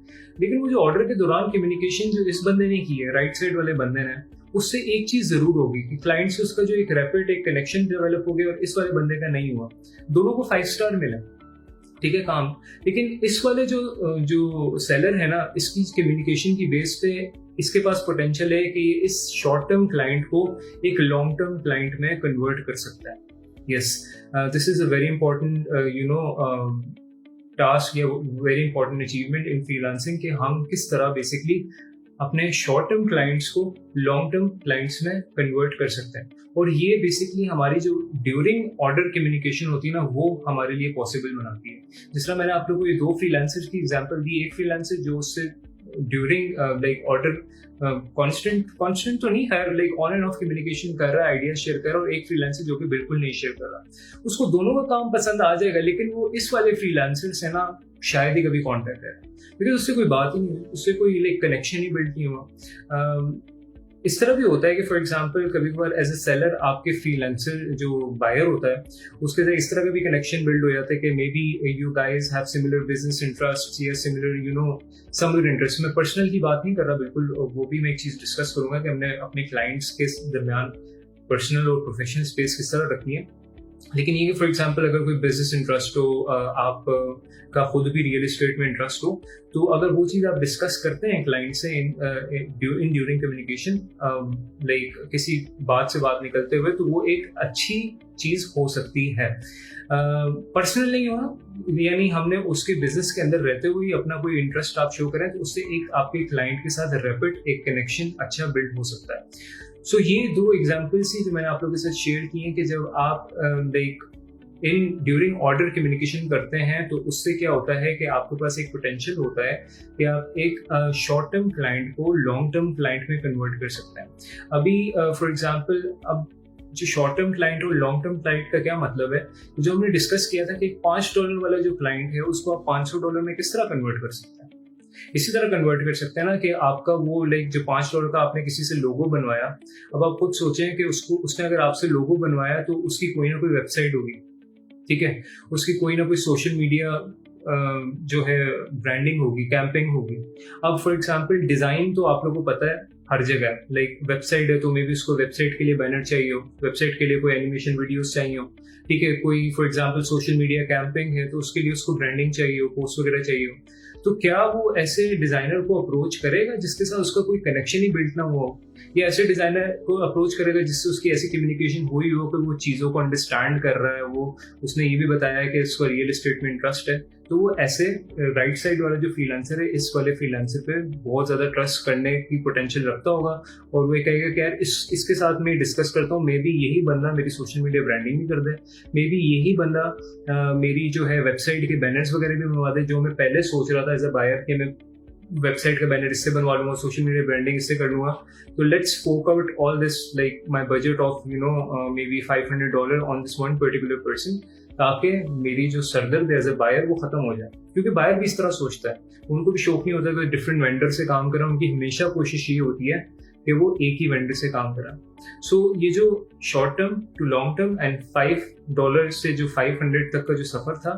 लेकिन वो जो ऑर्डर के दौरान कम्युनिकेशन जो इस बंदे ने की है, राइट साइड वाले बंदे ने, उससे एक चीज जरूर होगी कि क्लाइंट से उसका जो एक रैपिड एक कनेक्शन डेवलप हो गया और इस वाले बंदे का नहीं हुआ। दोनों को 5 स्टार मिला, ठीक है काम, लेकिन इस वाले जो सेलर है ना, इसकी कम्युनिकेशन की बेस पे इसके पास पोटेंशियल है कि इस शॉर्ट टर्म क्लाइंट को एक लॉन्ग टर्म क्लाइंट में कन्वर्ट कर सकता है। Yes, this is a very important task या very important achievement in freelancing कि हम किस तरह बेसिकली अपने शॉर्ट टर्म क्लाइंट्स को लॉन्ग टर्म क्लाइंट्स में कन्वर्ट कर सकते हैं। और ये बेसिकली हमारी जो ड्यूरिंग ऑर्डर कम्युनिकेशन होती है ना, वो हमारे लिए पॉसिबल बनाती है। जिस तरह मैंने आप लोगों को ये 2 फ्रीलांसर्स की एग्जांपल दी, एक फ्रीलांसर जो उससे ड्यूरिंग लाइक ऑर्डर कांस्टेंट तो नहीं खैर, like on end of communication कर रहा है, आइडिया शेयर कर रहा है, और एक फ्रीलांसर जो कि बिल्कुल नहीं शेयर कर रहा। उसको दोनों का काम पसंद आ जाएगा, लेकिन वो इस वाले फ्रीलांसर से ना शायद ही कभी कॉन्टैक्ट करे, बिकॉज उससे कोई बात ही नहीं है, उससे कोई लाइक कनेक्शन ही बिल्ड नहीं हुआ। इस तरह भी होता है कि फॉर एग्जांपल कभी कभार एज ए सेलर आपके फ्रीलांसर जो बायर होता है उसके साथ इस तरह का भी कनेक्शन बिल्ड हो जाता है कि may be you guys have similar business interest या सिमिलर समर इंटरेस्ट। मैं पर्सनल की बात नहीं कर रहा, बिल्कुल वो भी मैं एक चीज डिस्कस करूंगा कि हमने अपने क्लाइंट्स के दरमियान पर्सनल और प्रोफेशनल स्पेस किस तरह रखनी है। लेकिन ये कि फॉर एग्जांपल अगर कोई बिजनेस इंटरेस्ट हो, आप का खुद भी रियल एस्टेट में इंटरेस्ट हो, तो अगर वो चीज़ आप डिस्कस करते हैं क्लाइंट से इन ड्यूरिंग कम्युनिकेशन, लाइक किसी बात से बात निकलते हुए, तो वो एक अच्छी चीज़ हो सकती है। पर्सनल नहीं होना, यानी हमने उसके बिजनेस के अंदर रहते हुए अपना कोई इंटरेस्ट आप शो करें तो उससे एक आपके क्लाइंट के साथ रैपिड एक कनेक्शन अच्छा बिल्ड हो सकता है। सो ये 2 एग्जाम्पल्स ही जो मैंने आप लोगों के साथ शेयर किए हैं कि जब आप like in during order communication करते हैं तो उससे क्या होता है कि आपके पास एक पोटेंशियल होता है कि आप एक शॉर्ट टर्म क्लाइंट को लॉन्ग टर्म क्लाइंट में कन्वर्ट कर सकते हैं। अभी फॉर एग्जांपल अब जो शॉर्ट टर्म क्लाइंट और लॉन्ग टर्म क्लाइंट का क्या मतलब है, जो हमने डिस्कस किया था कि $5 वाला जो क्लाइंट है उसको आप $500 में किस तरह कन्वर्ट कर सकते हैं। इसी तरह कन्वर्ट कर सकते हैं ना कि आपका वो लाइक जो $5 का आपने किसी से लोगो बनवाया, अब आप खुद सोचें कि उसने अगर आपसे लोगो बनवाया तो उसकी कोई ना कोई वेबसाइट होगी, ठीक है, उसकी कोई ना कोई सोशल मीडिया जो है ब्रांडिंग होगी, कैंपिंग होगी। अब फॉर एग्जांपल डिजाइन तो आप लोगों को पता है हर जगह, लाइक वेबसाइट है तो मे बी उसको वेबसाइट के लिए बैनर चाहिए हो, वेबसाइट के लिए कोई एनिमेशन वीडियोस चाहिए हो, ठीक है, कोई for example social media camping है तो उसके लिए उसको ब्रांडिंग चाहिए हो, पोस्ट वगैरह चाहिए हो। तो क्या वो ऐसे डिजाइनर को अप्रोच करेगा जिसके साथ उसका कोई कनेक्शन ही बिल्ड ना हुआ हो, या ऐसे डिजाइनर को अप्रोच करेगा जिससे उसकी ऐसी कम्युनिकेशन हुई हो कि वो चीज़ों को अंडरस्टैंड कर रहा है, वो उसने ये भी बताया है कि इसको रियल एस्टेट में इंटरेस्ट है, तो वो ऐसे राइट साइड वाला जो फ्रीलांसर है इस वाले फ्रीलांसर पे बहुत ज़्यादा ट्रस्ट करने की पोटेंशियल रखता होगा और वो कहेगा कि यार इसके साथ मैं डिस्कस करता हूँ, मे बी यही बंदा मेरी सोशल मीडिया ब्रांडिंग भी कर दे, मे बी यही बंदा मेरी जो है वेबसाइट के बैनर्स वगैरह भी बनवा दे, जो मैं पहले सोच रहा था एज अ बायर कि मैं वेबसाइट का बैनर इससे बनवा लूंगा, सोशल मीडिया ब्रांडिंग इससे कर लूंगा. तो let's fork out all this, like my budget of maybe $500 on this one particular person, ताकि मेरी जो सरदर्द एज अ बायर वो खत्म हो जाए. क्योंकि बायर भी इस तरह सोचता है, उनको भी शौक नहीं होता कि डिफरेंट वेंडर से काम करें, उनकी हमेशा कोशिश ये होती है कि वो एक ही वेंडर से काम करें. सो ये जो short term to long term and $5 से जो 500 तक का जो सफर था,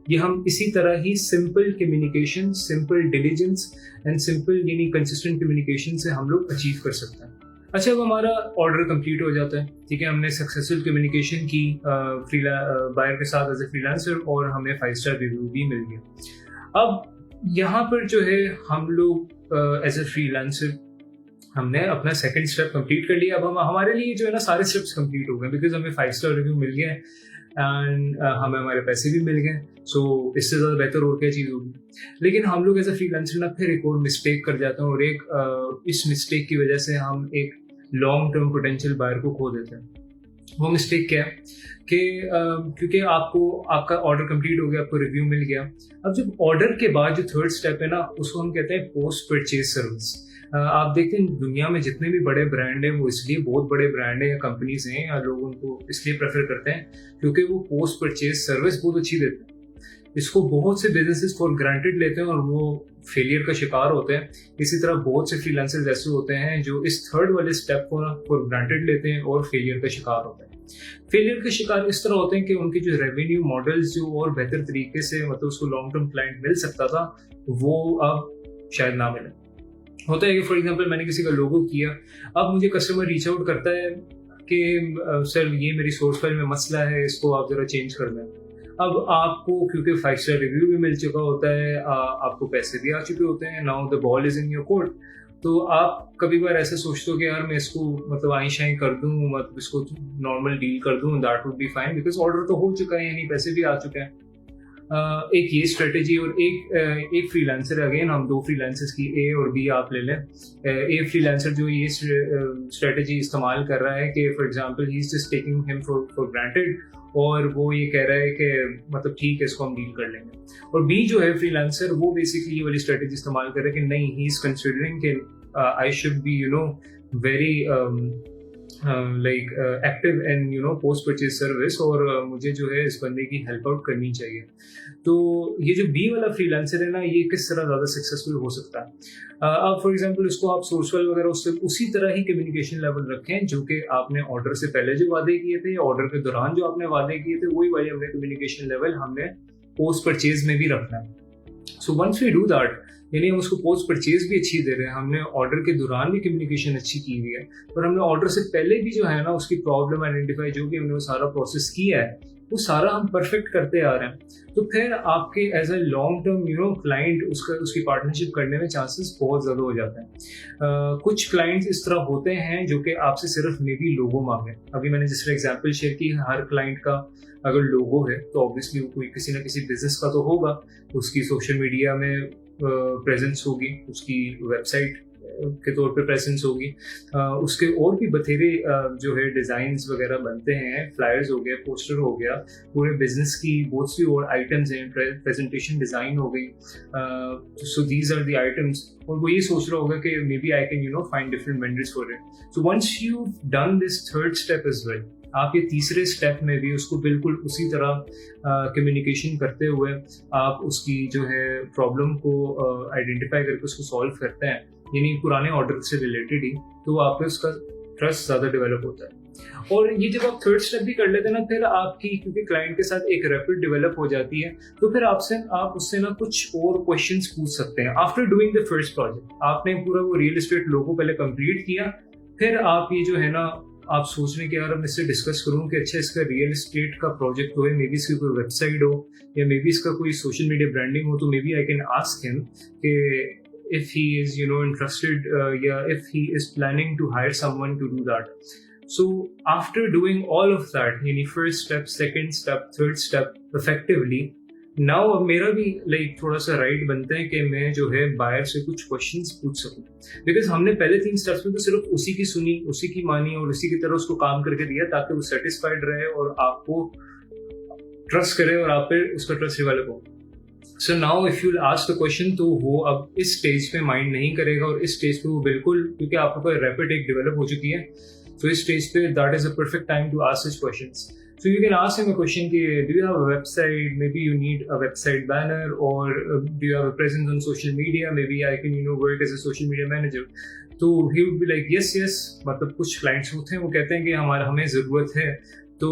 ये हम इसी तरह ही simple communication, simple diligence and simple यानी कंसिस्टेंट कम्युनिकेशन से हम लोग अचीव कर सकते हैं. अच्छा, अब हमारा ऑर्डर कंप्लीट हो जाता है, ठीक है, हमने सक्सेसफुल कम्युनिकेशन की बायर के साथ एज ए फ्रीलांसर और हमें 5 स्टार रिव्यू भी मिल गया. अब यहाँ पर जो है हम लोग एज ए फ्रीलांसर हमने अपना सेकंड स्टेप कंप्लीट कर लिया. अब हम हमारे लिए जो है ना सारे स्टेप्स कंप्लीट हो गए, बिकॉज हमें 5 स्टार रिव्यू मिल गया एंड हमें हमारे पैसे भी मिल गए. सो इससे ज़्यादा बेहतर और क्या चीज़ होगी. लेकिन हम लोग एज अ फ्रीलांसर ना फिर एक और मिस्टेक कर जाते हैं, और इस मिस्टेक की वजह से हम एक लॉन्ग टर्म पोटेंशियल बायर को खो देते हैं. वो मिस्टेक क्या है कि क्योंकि आपका ऑर्डर कंप्लीट हो गया, आपको रिव्यू मिल गया. अब जब ऑर्डर के बाद जो थर्ड स्टेप है ना, उसको हम कहते हैं पोस्ट परचेज सर्विस. आप देखते हैं दुनिया में जितने भी बड़े ब्रांड हैं वो इसलिए बहुत बड़े ब्रांड हैं या कंपनीज हैं या लोग उनको इसलिए प्रेफर करते हैं क्योंकि वो पोस्ट परचेज सर्विस बहुत अच्छी देते हैं. इसको बहुत से बिजनेसेस फॉर ग्रांटेड लेते हैं और वो फेलियर का शिकार होते हैं. इसी तरह बहुत से फ्रीलांसर्स ऐसे होते हैं जो इस थर्ड वाले स्टेप को फॉर ग्रांटेड लेते हैं और फेलियर का शिकार होते हैं. फेलियर के शिकार इस तरह होते हैं कि उनके जो रेवेन्यू मॉडल्स जो और बेहतर तरीके से मतलब उसको लॉन्ग टर्म क्लाइंट मिल सकता था वो अब शायद ना मिले. होता है कि फॉर एग्जांपल मैंने किसी का लोगो किया, अब मुझे कस्टमर रीच आउट करता है कि सर ये मेरी सोर्स फाइल में मसला है, इसको आप जरा चेंज कर दें. अब आपको क्योंकि 5 स्टार रिव्यू भी मिल चुका होता है, आपको पैसे भी आ चुके होते हैं, now the ball is in your court. तो आप कभी बार ऐसे सोचते हो कि यार मैं इसको मतलब आई शाई कर दूं, मतलब इसको नॉर्मल डील कर दूं, that would be fine because order तो हो चुका है, यानी पैसे भी आ चुके हैं. एक ये स्ट्रेटेजी और एक फ्रीलांसर, अगेन हम 2 फ्रीलांसर्स की ए और बी आप ले लें. ए फ्रीलांसर जो ये स्ट्रेटेजी इस्तेमाल कर रहा है कि for example he is just taking him for granted, और वो ये कह रहा है कि मतलब ठीक है इसको हम डील कर लेंगे. और बी जो है फ्रीलांसर वो बेसिकली ये वाली स्ट्रेटेजी इस्तेमाल कर रहा है कि नहीं, ही इज कंसिडरिंग कि I should be very active in post purchase service, और मुझे जो है इस बंदे की हेल्प आउट करनी चाहिए. तो ये जो बी वाला फ्रीलांसर है ना, ये किस तरह ज़्यादा सक्सेसफुल हो सकता है. अब फॉर एग्जांपल इसको आप सोर्स फाइल वगैरह उससे उसी तरह ही कम्युनिकेशन लेवल रखें जो कि आपने ऑर्डर से पहले जो वादे किए थे या ऑर्डर के दौरान जो आपने वादे किए थे, वही वाले हमने कम्युनिकेशन लेवल हमने पोस्ट परचेज में भी रखना है. So once we do that, यानी हम उसको पोस्ट परचेज भी अच्छी दे रहे हैं, हमने ऑर्डर के दौरान भी कम्युनिकेशन अच्छी की हुई है, और हमने ऑर्डर से पहले भी जो है ना उसकी प्रॉब्लम आइडेंटिफाई जो भी हमने वो सारा प्रोसेस किया है वो सारा हम परफेक्ट करते आ रहे हैं. तो फिर आपके as a long term client उसकी पार्टनरशिप करने में चांसेस बहुत ज़्यादा हो जाते हैं. कुछ क्लाइंट्स इस तरह होते हैं जो कि आपसे सिर्फ मे बी लोगो मांगे. अभी मैंने जिस तरह एग्जाम्पल शेयर की, हर क्लाइंट का अगर लोगो है तो ऑब्वियसली वो कोई किसी ना किसी बिजनेस का तो होगा, उसकी सोशल मीडिया में प्रेजेंस होगी, उसकी वेबसाइट के तौर पे प्रेजेंस होगी, उसके और भी बथेरे जो है डिज़ाइंस वगैरह बनते हैं, फ्लायर्स हो गया, पोस्टर हो गया, पूरे बिजनेस की बहुत सी और आइटम्स हैं, प्रेजेंटेशन डिज़ाइन हो गई. So these are the items, और वो ये सोच रहा होगा कि maybe I can find different vendors for it. So once you done this third step as well, आप ये तीसरे स्टेप में भी उसको बिल्कुल उसी तरह कम्युनिकेशन करते हुए आप उसकी जो है प्रॉब्लम को आइडेंटिफाई करके उसको सॉल्व करते हैं, यानी पुराने ऑर्डर से रिलेटेड ही, तो आप पे उसका ट्रस्ट ज़्यादा डेवलप होता है. और ये जब आप थर्ड स्टेप भी कर लेते हैं ना, फिर आपकी क्योंकि क्लाइंट के साथ एक रैपिड डेवलप हो जाती है, तो फिर आप उससे ना कुछ और क्वेश्चंस पूछ सकते हैं. After doing the first project, आपने पूरा वो रियल एस्टेट लोगो पहले कंप्लीट किया, फिर आप ये जो है ना आप सोच रहे हैं कि यार मैं इससे डिस्कस करूँ कि अच्छा इसका रियल एस्टेट का प्रोजेक्ट हो, मे बी इसकी कोई वेबसाइट हो या मे बी इसका कोई सोशल मीडिया ब्रांडिंग हो, तो maybe I can ask him कि if he is interested if he is planning to hire someone to do that. So after doing all of that, first step, second step, third step effectively, now अब मेरा भी थोड़ा सा right बनता है कि मैं जो है बायर से कुछ क्वेश्चंस पूछ सकूं, बिकॉज हमने पहले 3 स्टेप्स में तो सिर्फ उसी की सुनी, उसी की मानी और उसी की तरह उसको काम करके दिया ताकि वो सेटिस्फाइड रहे और आपको ट्रस्ट करे और आप पे उसका ट्रस्ट डेवलप हो। So now if you ask the question, तो वो अब इस स्टेज पे माइंड नहीं करेगा और इस स्टेज पे वो बिल्कुल, क्योंकि आपको रैपिड एक डेवलप हो चुकी है, तो इस स्टेज पे that is a perfect time to ask this questions. So you can ask him a question कि do you have a website, maybe you need a website banner, or do you have a presence on social media, maybe I can work as a social media manager. तो he would be like yes, मतलब कुछ clients होते हैं वो कहते हैं कि हमें ज़रूरत है, तो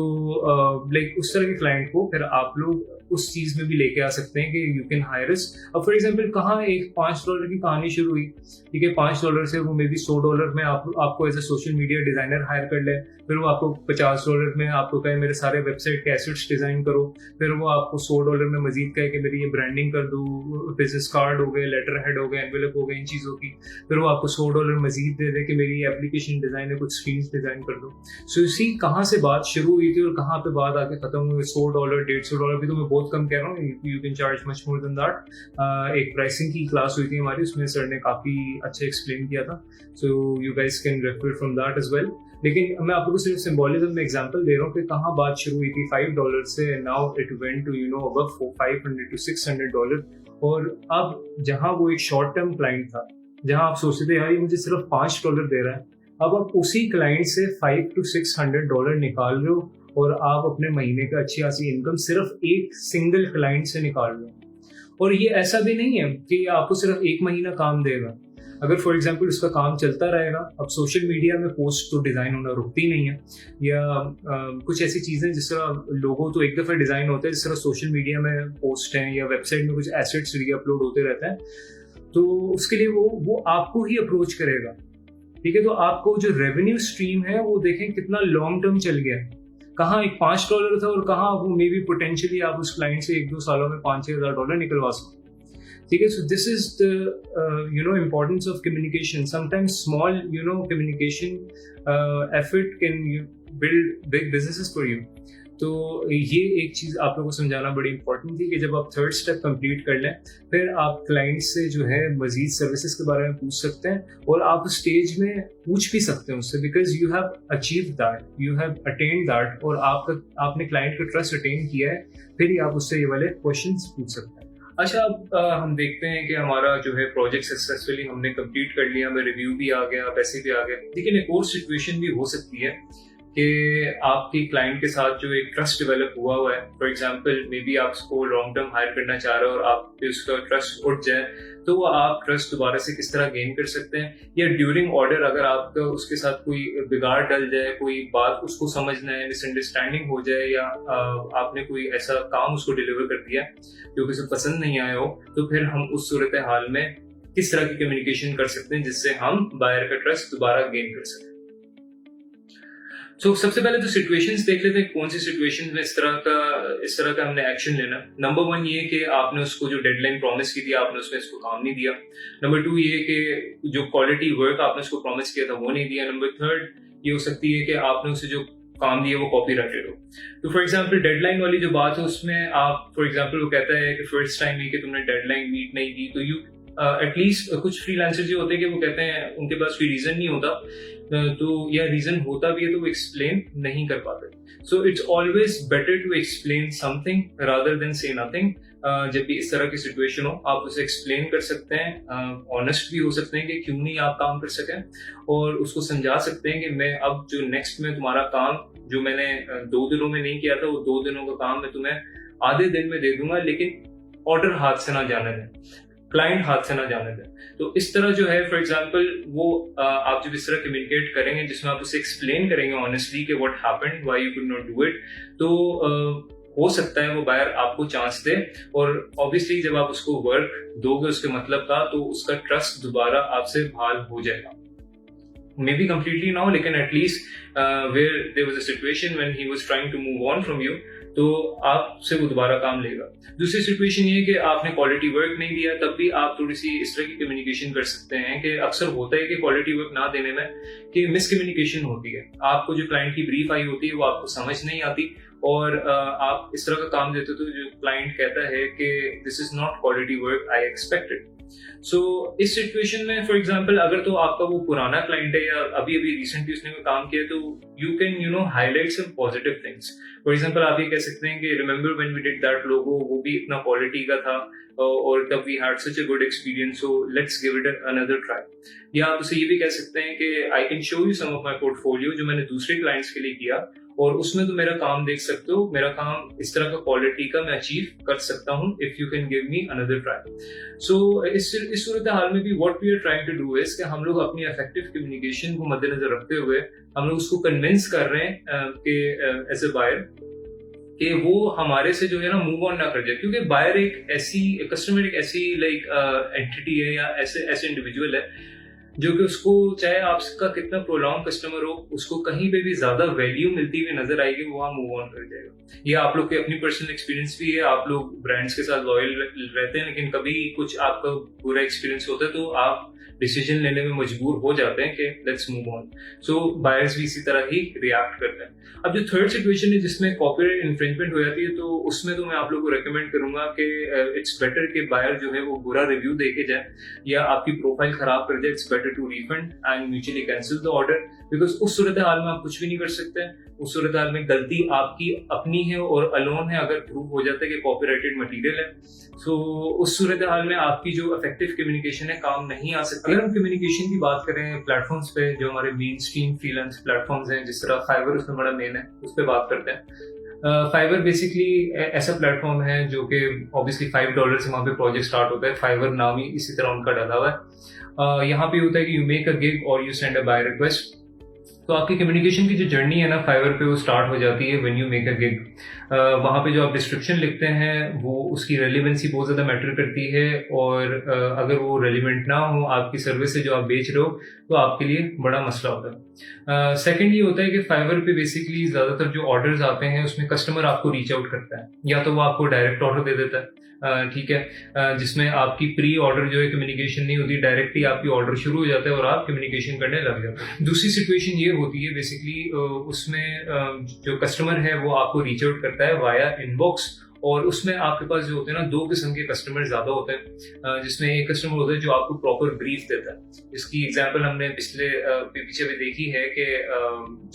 उस तरह के client को फिर आप लोग उस चीज़ में भी लेके आ सकते हैं कि यू कैन हायर अस. अब फॉर एग्जाम्पल कहाँ एक $5 की कहानी शुरू हुई, ठीक है, $5 से वो मे बी $100 में आपको as a social media designer hire कर ले, फिर वो आपको $50 में आपको कहे मेरे सारे वेबसाइट के एसेट्स डिजाइन करो, फिर वो आपको $100 में मजीद कहे कि मेरी ये ब्रांडिंग कर दो, बिजनेस कार्ड हो गए, लेटर हेड हो गए, एनवेलप हो गए, इन चीज़ों की, फिर वो आपको $100 मजीद दे दे कि मेरी एप्लीकेशन डिजाइन है, कुछ स्क्रीन डिजाइन कर दो. सो इसी कहाँ से बात शुरू हुई थी और कहाँ पे बात आके खत्म हुई. $100, $150 भी तो मैं बहुत कम कह रहा हूँ, you can charge much more than that. एक प्राइसिंग की क्लास हुई थी हमारी, उसमें सर ने काफी अच्छा एक्सप्लेन किया था, so you guys can refer from that as well. लेकिन मैं आपको सिर्फ सिंबोलिज्म में एग्जांपल दे रहा हूँ कि कहाँ बात शुरू हुई थी $5 से, now it went to above $500 to $600. और अब जहाँ वो एक शॉर्ट टर्म क्लाइंट था, जहाँ आप सोचते थे यार ये मुझे सिर्फ $5 दे रहा है, अब आप उसी क्लाइंट से $500 to $600 निकाल रहे हो और आप अपने महीने का अच्छी खासी इनकम सिर्फ एक सिंगल क्लाइंट से निकाल रहे हो. और ये ऐसा भी नहीं है कि आपको सिर्फ एक महीना काम देगा. अगर फॉर एग्जांपल उसका काम चलता रहेगा, अब सोशल मीडिया में पोस्ट तो डिज़ाइन होना रुकती नहीं है, या कुछ ऐसी चीज़ें जिस तरह लोगो तो एक दफ़ा डिज़ाइन होता है, जिस तरह सोशल मीडिया में पोस्ट हैं या वेबसाइट में कुछ एसेट्स री अपलोड होते रहते हैं, तो उसके लिए वो आपको ही अप्रोच करेगा, ठीक है. तो आपको जो रेवेन्यू स्ट्रीम है वो देखें कितना लॉन्ग टर्म चल गया है. कहाँ एक $5 था और कहाँ वो मे बी पोटेंशियली आप उस क्लाइंट से 1-2 सालों में $5,000-6,000 निकलवा सकते, ठीक है. So this is the importance of communication. Sometimes small communication effort can build big businesses for you. तो ये एक चीज़ आप लोगों को समझाना बड़ी इंपॉर्टेंट थी कि जब आप 3rd स्टेप कंप्लीट कर लें, फिर आप क्लाइंट से जो है मजीद सर्विसेज के बारे में पूछ सकते हैं और आप उस स्टेज में पूछ भी सकते हैं उससे, because you have achieve that, you have attend that, और आपने क्लाइंट का ट्रस्ट अटेन किया है, फिर ही आप उससे ये वाले क्वेश्चंस पूछ सकते हैं. अच्छा, अब हम देखते हैं कि हमारा जो है प्रोजेक्ट सक्सेसफुली हमने कंप्लीट कर लिया, हमें रिव्यू भी आ गया, पैसे भी आ गए, लेकिन एक और सिचुएशन भी हो सकती है कि आपकी क्लाइंट के साथ जो एक ट्रस्ट डेवलप हुआ है, फॉर एग्जांपल मे बी आप उसको लॉन्ग टर्म हायर करना चाह रहे हो और आप पे उसका ट्रस्ट उठ जाए, तो वो आप ट्रस्ट दोबारा से किस तरह गेन कर सकते हैं, या ड्यूरिंग ऑर्डर अगर आपका उसके साथ कोई बिगाड़ डल जाए, कोई बात उसको समझना है, मिसअंडरस्टैंडिंग हो जाए, या आपने कोई ऐसा काम उसको डिलीवर कर दिया जो किसी पसंद नहीं आया हो, तो फिर हम उस सूरत हाल में किस तरह की कम्युनिकेशन कर सकते हैं जिससे हम बायर का ट्रस्ट दोबारा गेन कर सकें. सबसे पहले तो सिचुएशंस देख लेते हैं, कौन सी सिचुएशंस में इस तरह का हमने एक्शन लेना. नंबर 1 ये कि आपने उसको जो डेडलाइन प्रॉमिस की थी आपने उसमें इसको काम नहीं दिया. नंबर 2 ये कि जो क्वालिटी वर्क आपने उसको प्रॉमिस किया था वो नहीं दिया. नंबर 3 ये हो सकती है कि आपने उसे जो काम दिया वो कॉपीराइटेड हो. तो फॉर एग्जांपल डेडलाइन वाली जो बात है उसमें आप फॉर एग्जांपल वो कहता है कि फर्स्ट टाइम ये कि तुमने डेडलाइन मीट नहीं की, तो यू एटलीस्ट कुछ फ्रीलांसर्स जो होते हैं कि वो कहते हैं उनके पास कोई रीजन नहीं होता, तो या रीजन होता भी है तो वो एक्सप्लेन नहीं कर पाते. So it's always better to explain something rather than say nothing. जब भी इस तरह की सिचुएशन हो आप उसे एक्सप्लेन कर सकते हैं, ऑनेस्ट भी हो सकते हैं कि क्यों नहीं आप काम कर सकें, और उसको समझा सकते हैं कि मैं अब जो नेक्स्ट में तुम्हारा काम जो मैंने 2 दिनों में नहीं किया था वो 2 दिनों का काम मैं तुम्हें आधे दिन में दे दूंगा, लेकिन ऑर्डर हाथ से ना जाने दें, क्लाइंट हाथ से ना जाने दें. तो इस तरह जो है फॉर एग्जांपल वो आप जब इस तरह कम्युनिकेट करेंगे जिसमें आप उसे एक्सप्लेन करेंगे ऑनेस्टली कि what happened, why you could not do it, तो हो सकता है वो बायर आपको चांस दे. और ऑब्वियसली जब आप उसको वर्क दोगे उसके मतलब का, तो उसका ट्रस्ट दोबारा आपसे बहाल हो जाएगा. मे बी कंप्लीटली ना हो, लेकिन at least where there was a situation when he was trying to move on from you, तो आपसे वो दोबारा काम लेगा. दूसरी सिचुएशन ये कि आपने क्वालिटी वर्क नहीं दिया, तब भी आप थोड़ी सी इस तरह की कम्युनिकेशन कर सकते हैं कि अक्सर होता है कि क्वालिटी वर्क ना देने में कि मिसकम्युनिकेशन होती है. आपको जो क्लाइंट की ब्रीफ आई होती है वो आपको समझ नहीं आती, और आप इस तरह का काम देते हो तो जो क्लाइंट कहता है कि this is not quality work I expected. So इस सिचुएशन में फॉर एग्जांपल अगर तो आपका वो पुराना क्लाइंट है या अभी अभी रिसेंटली उसने कोई काम किया, तो you can highlight some positive things. For example आप ये कह सकते हैं कि remember when we did that logo, वो भी इतना क्वालिटी का था और तब we had such a good experience, so let's give it another try. या आप उसे ये भी कह सकते हैं कि I can show you some of my portfolio जो मैंने दूसरे क्लाइंट्स के लिए किया, और उसमें तो मेरा काम देख सकते हो, मेरा काम इस तरह का क्वालिटी का मैं अचीव कर सकता हूँ, if you can give me another try. So इस सूरत हाल में भी what we are trying to do is कि हम लोग अपनी इफेक्टिव कम्युनिकेशन को मद्देनजर रखते हुए हम लोग उसको कन्विंस कर रहे हैं कि एज ए बायर कि वो हमारे से जो है ना मूव ऑन ना कर जाए, क्योंकि बायर एक ऐसी कस्टमर एक ऐसी एंटिटी है या ऐसे इंडिविजुअल है जो कि उसको चाहे आपका कितना प्रोलॉन्ग कस्टमर हो, उसको कहीं पे भी ज्यादा वैल्यू मिलती हुई नजर आएगी, वो वहाँ मूव ऑन कर जाएगा। ये आप लोग की अपनी पर्सनल एक्सपीरियंस भी है, आप लोग ब्रांड्स के साथ लॉयल रहते हैं, लेकिन कभी कुछ आपका बुरा एक्सपीरियंस होता है तो आप डिसीजन लेने में मजबूर हो जाते हैं कि let's move on. So buyers भी इसी तरह ही रिएक्ट करते हैं। अब जो थर्ड सिचुएशन है जिसमें कॉपीराइट इन्फ्रिंजमेंट हो जाती है, तो उसमें तो मैं आप लोगों को रेकमेंड करूंगा कि इट्स बेटर कि बायर जो है वो बुरा रिव्यू देके जाए या आपकी प्रोफाइल खराब कर जाए। It's better to refund and mutually cancel the order, because उस सूरत हाल में आप कुछ भी नहीं कर सकते हैं। उस सूरत हाल में गलती आपकी अपनी है और अलोन है, अगर प्रूव हो जाता है कि कॉपीराइटेड मटेरियल है। सो उस सूरत हाल में आपकी जो इफेक्टिव कम्युनिकेशन है काम नहीं आ सकती। अगर हम कम्युनिकेशन की बात करें प्लेटफॉर्म्स पे, जो हमारे मेन स्ट्रीम फ्रीलांस प्लेटफॉर्म्स हैं, जिस तरह फाइवर उसमें बड़ा मेन है, उस पर बात करते हैं। फाइवर बेसिकली ऐसा प्लेटफॉर्म है जो कि ऑब्वियसली $5 से वहाँ पे प्रोजेक्ट स्टार्ट होता है। फाइवर नाम ही इसी तरह उनका डाला हुआ है। यहाँ पे होता है कि यू मेक अ गिग और you send a buy request. तो आपकी कम्युनिकेशन की जो जर्नी है ना फाइवर पे, वो स्टार्ट हो जाती है when you make a gig. वहाँ पे जो आप डिस्क्रिप्शन लिखते हैं वो उसकी रेलिवेंसी बहुत ज़्यादा मैटर करती है, और अगर वो रेलिवेंट ना हो आपकी सर्विस से जो आप बेच रहे हो, तो आपके लिए बड़ा मसला होता है। सेकेंड ये होता है कि फाइवर पे बेसिकली ज़्यादातर जो ऑर्डर्स आते हैं उसमें कस्टमर आपको रीच आउट करता है, या तो वो आपको डायरेक्ट ऑर्डर दे देता है, ठीक है, जिसमें आपकी प्री ऑर्डर जो है कम्युनिकेशन नहीं होती, डायरेक्टली आपकी ऑर्डर शुरू हो जाता है और आप कम्युनिकेशन करने लग जाते हैं। दूसरी सिचुएशन ये होती है बेसिकली उसमें जो कस्टमर है वो आपको रीच आउट करता है वाया इनबॉक्स, और उसमें आपके पास जो होते हैं ना दो किस्म के कस्टमर ज्यादा होते हैं, जिसमें एक कस्टमर होता है जो आपको प्रॉपर ब्रीफ देता है। इसकी एग्जांपल हमने पीछे भी देखी है कि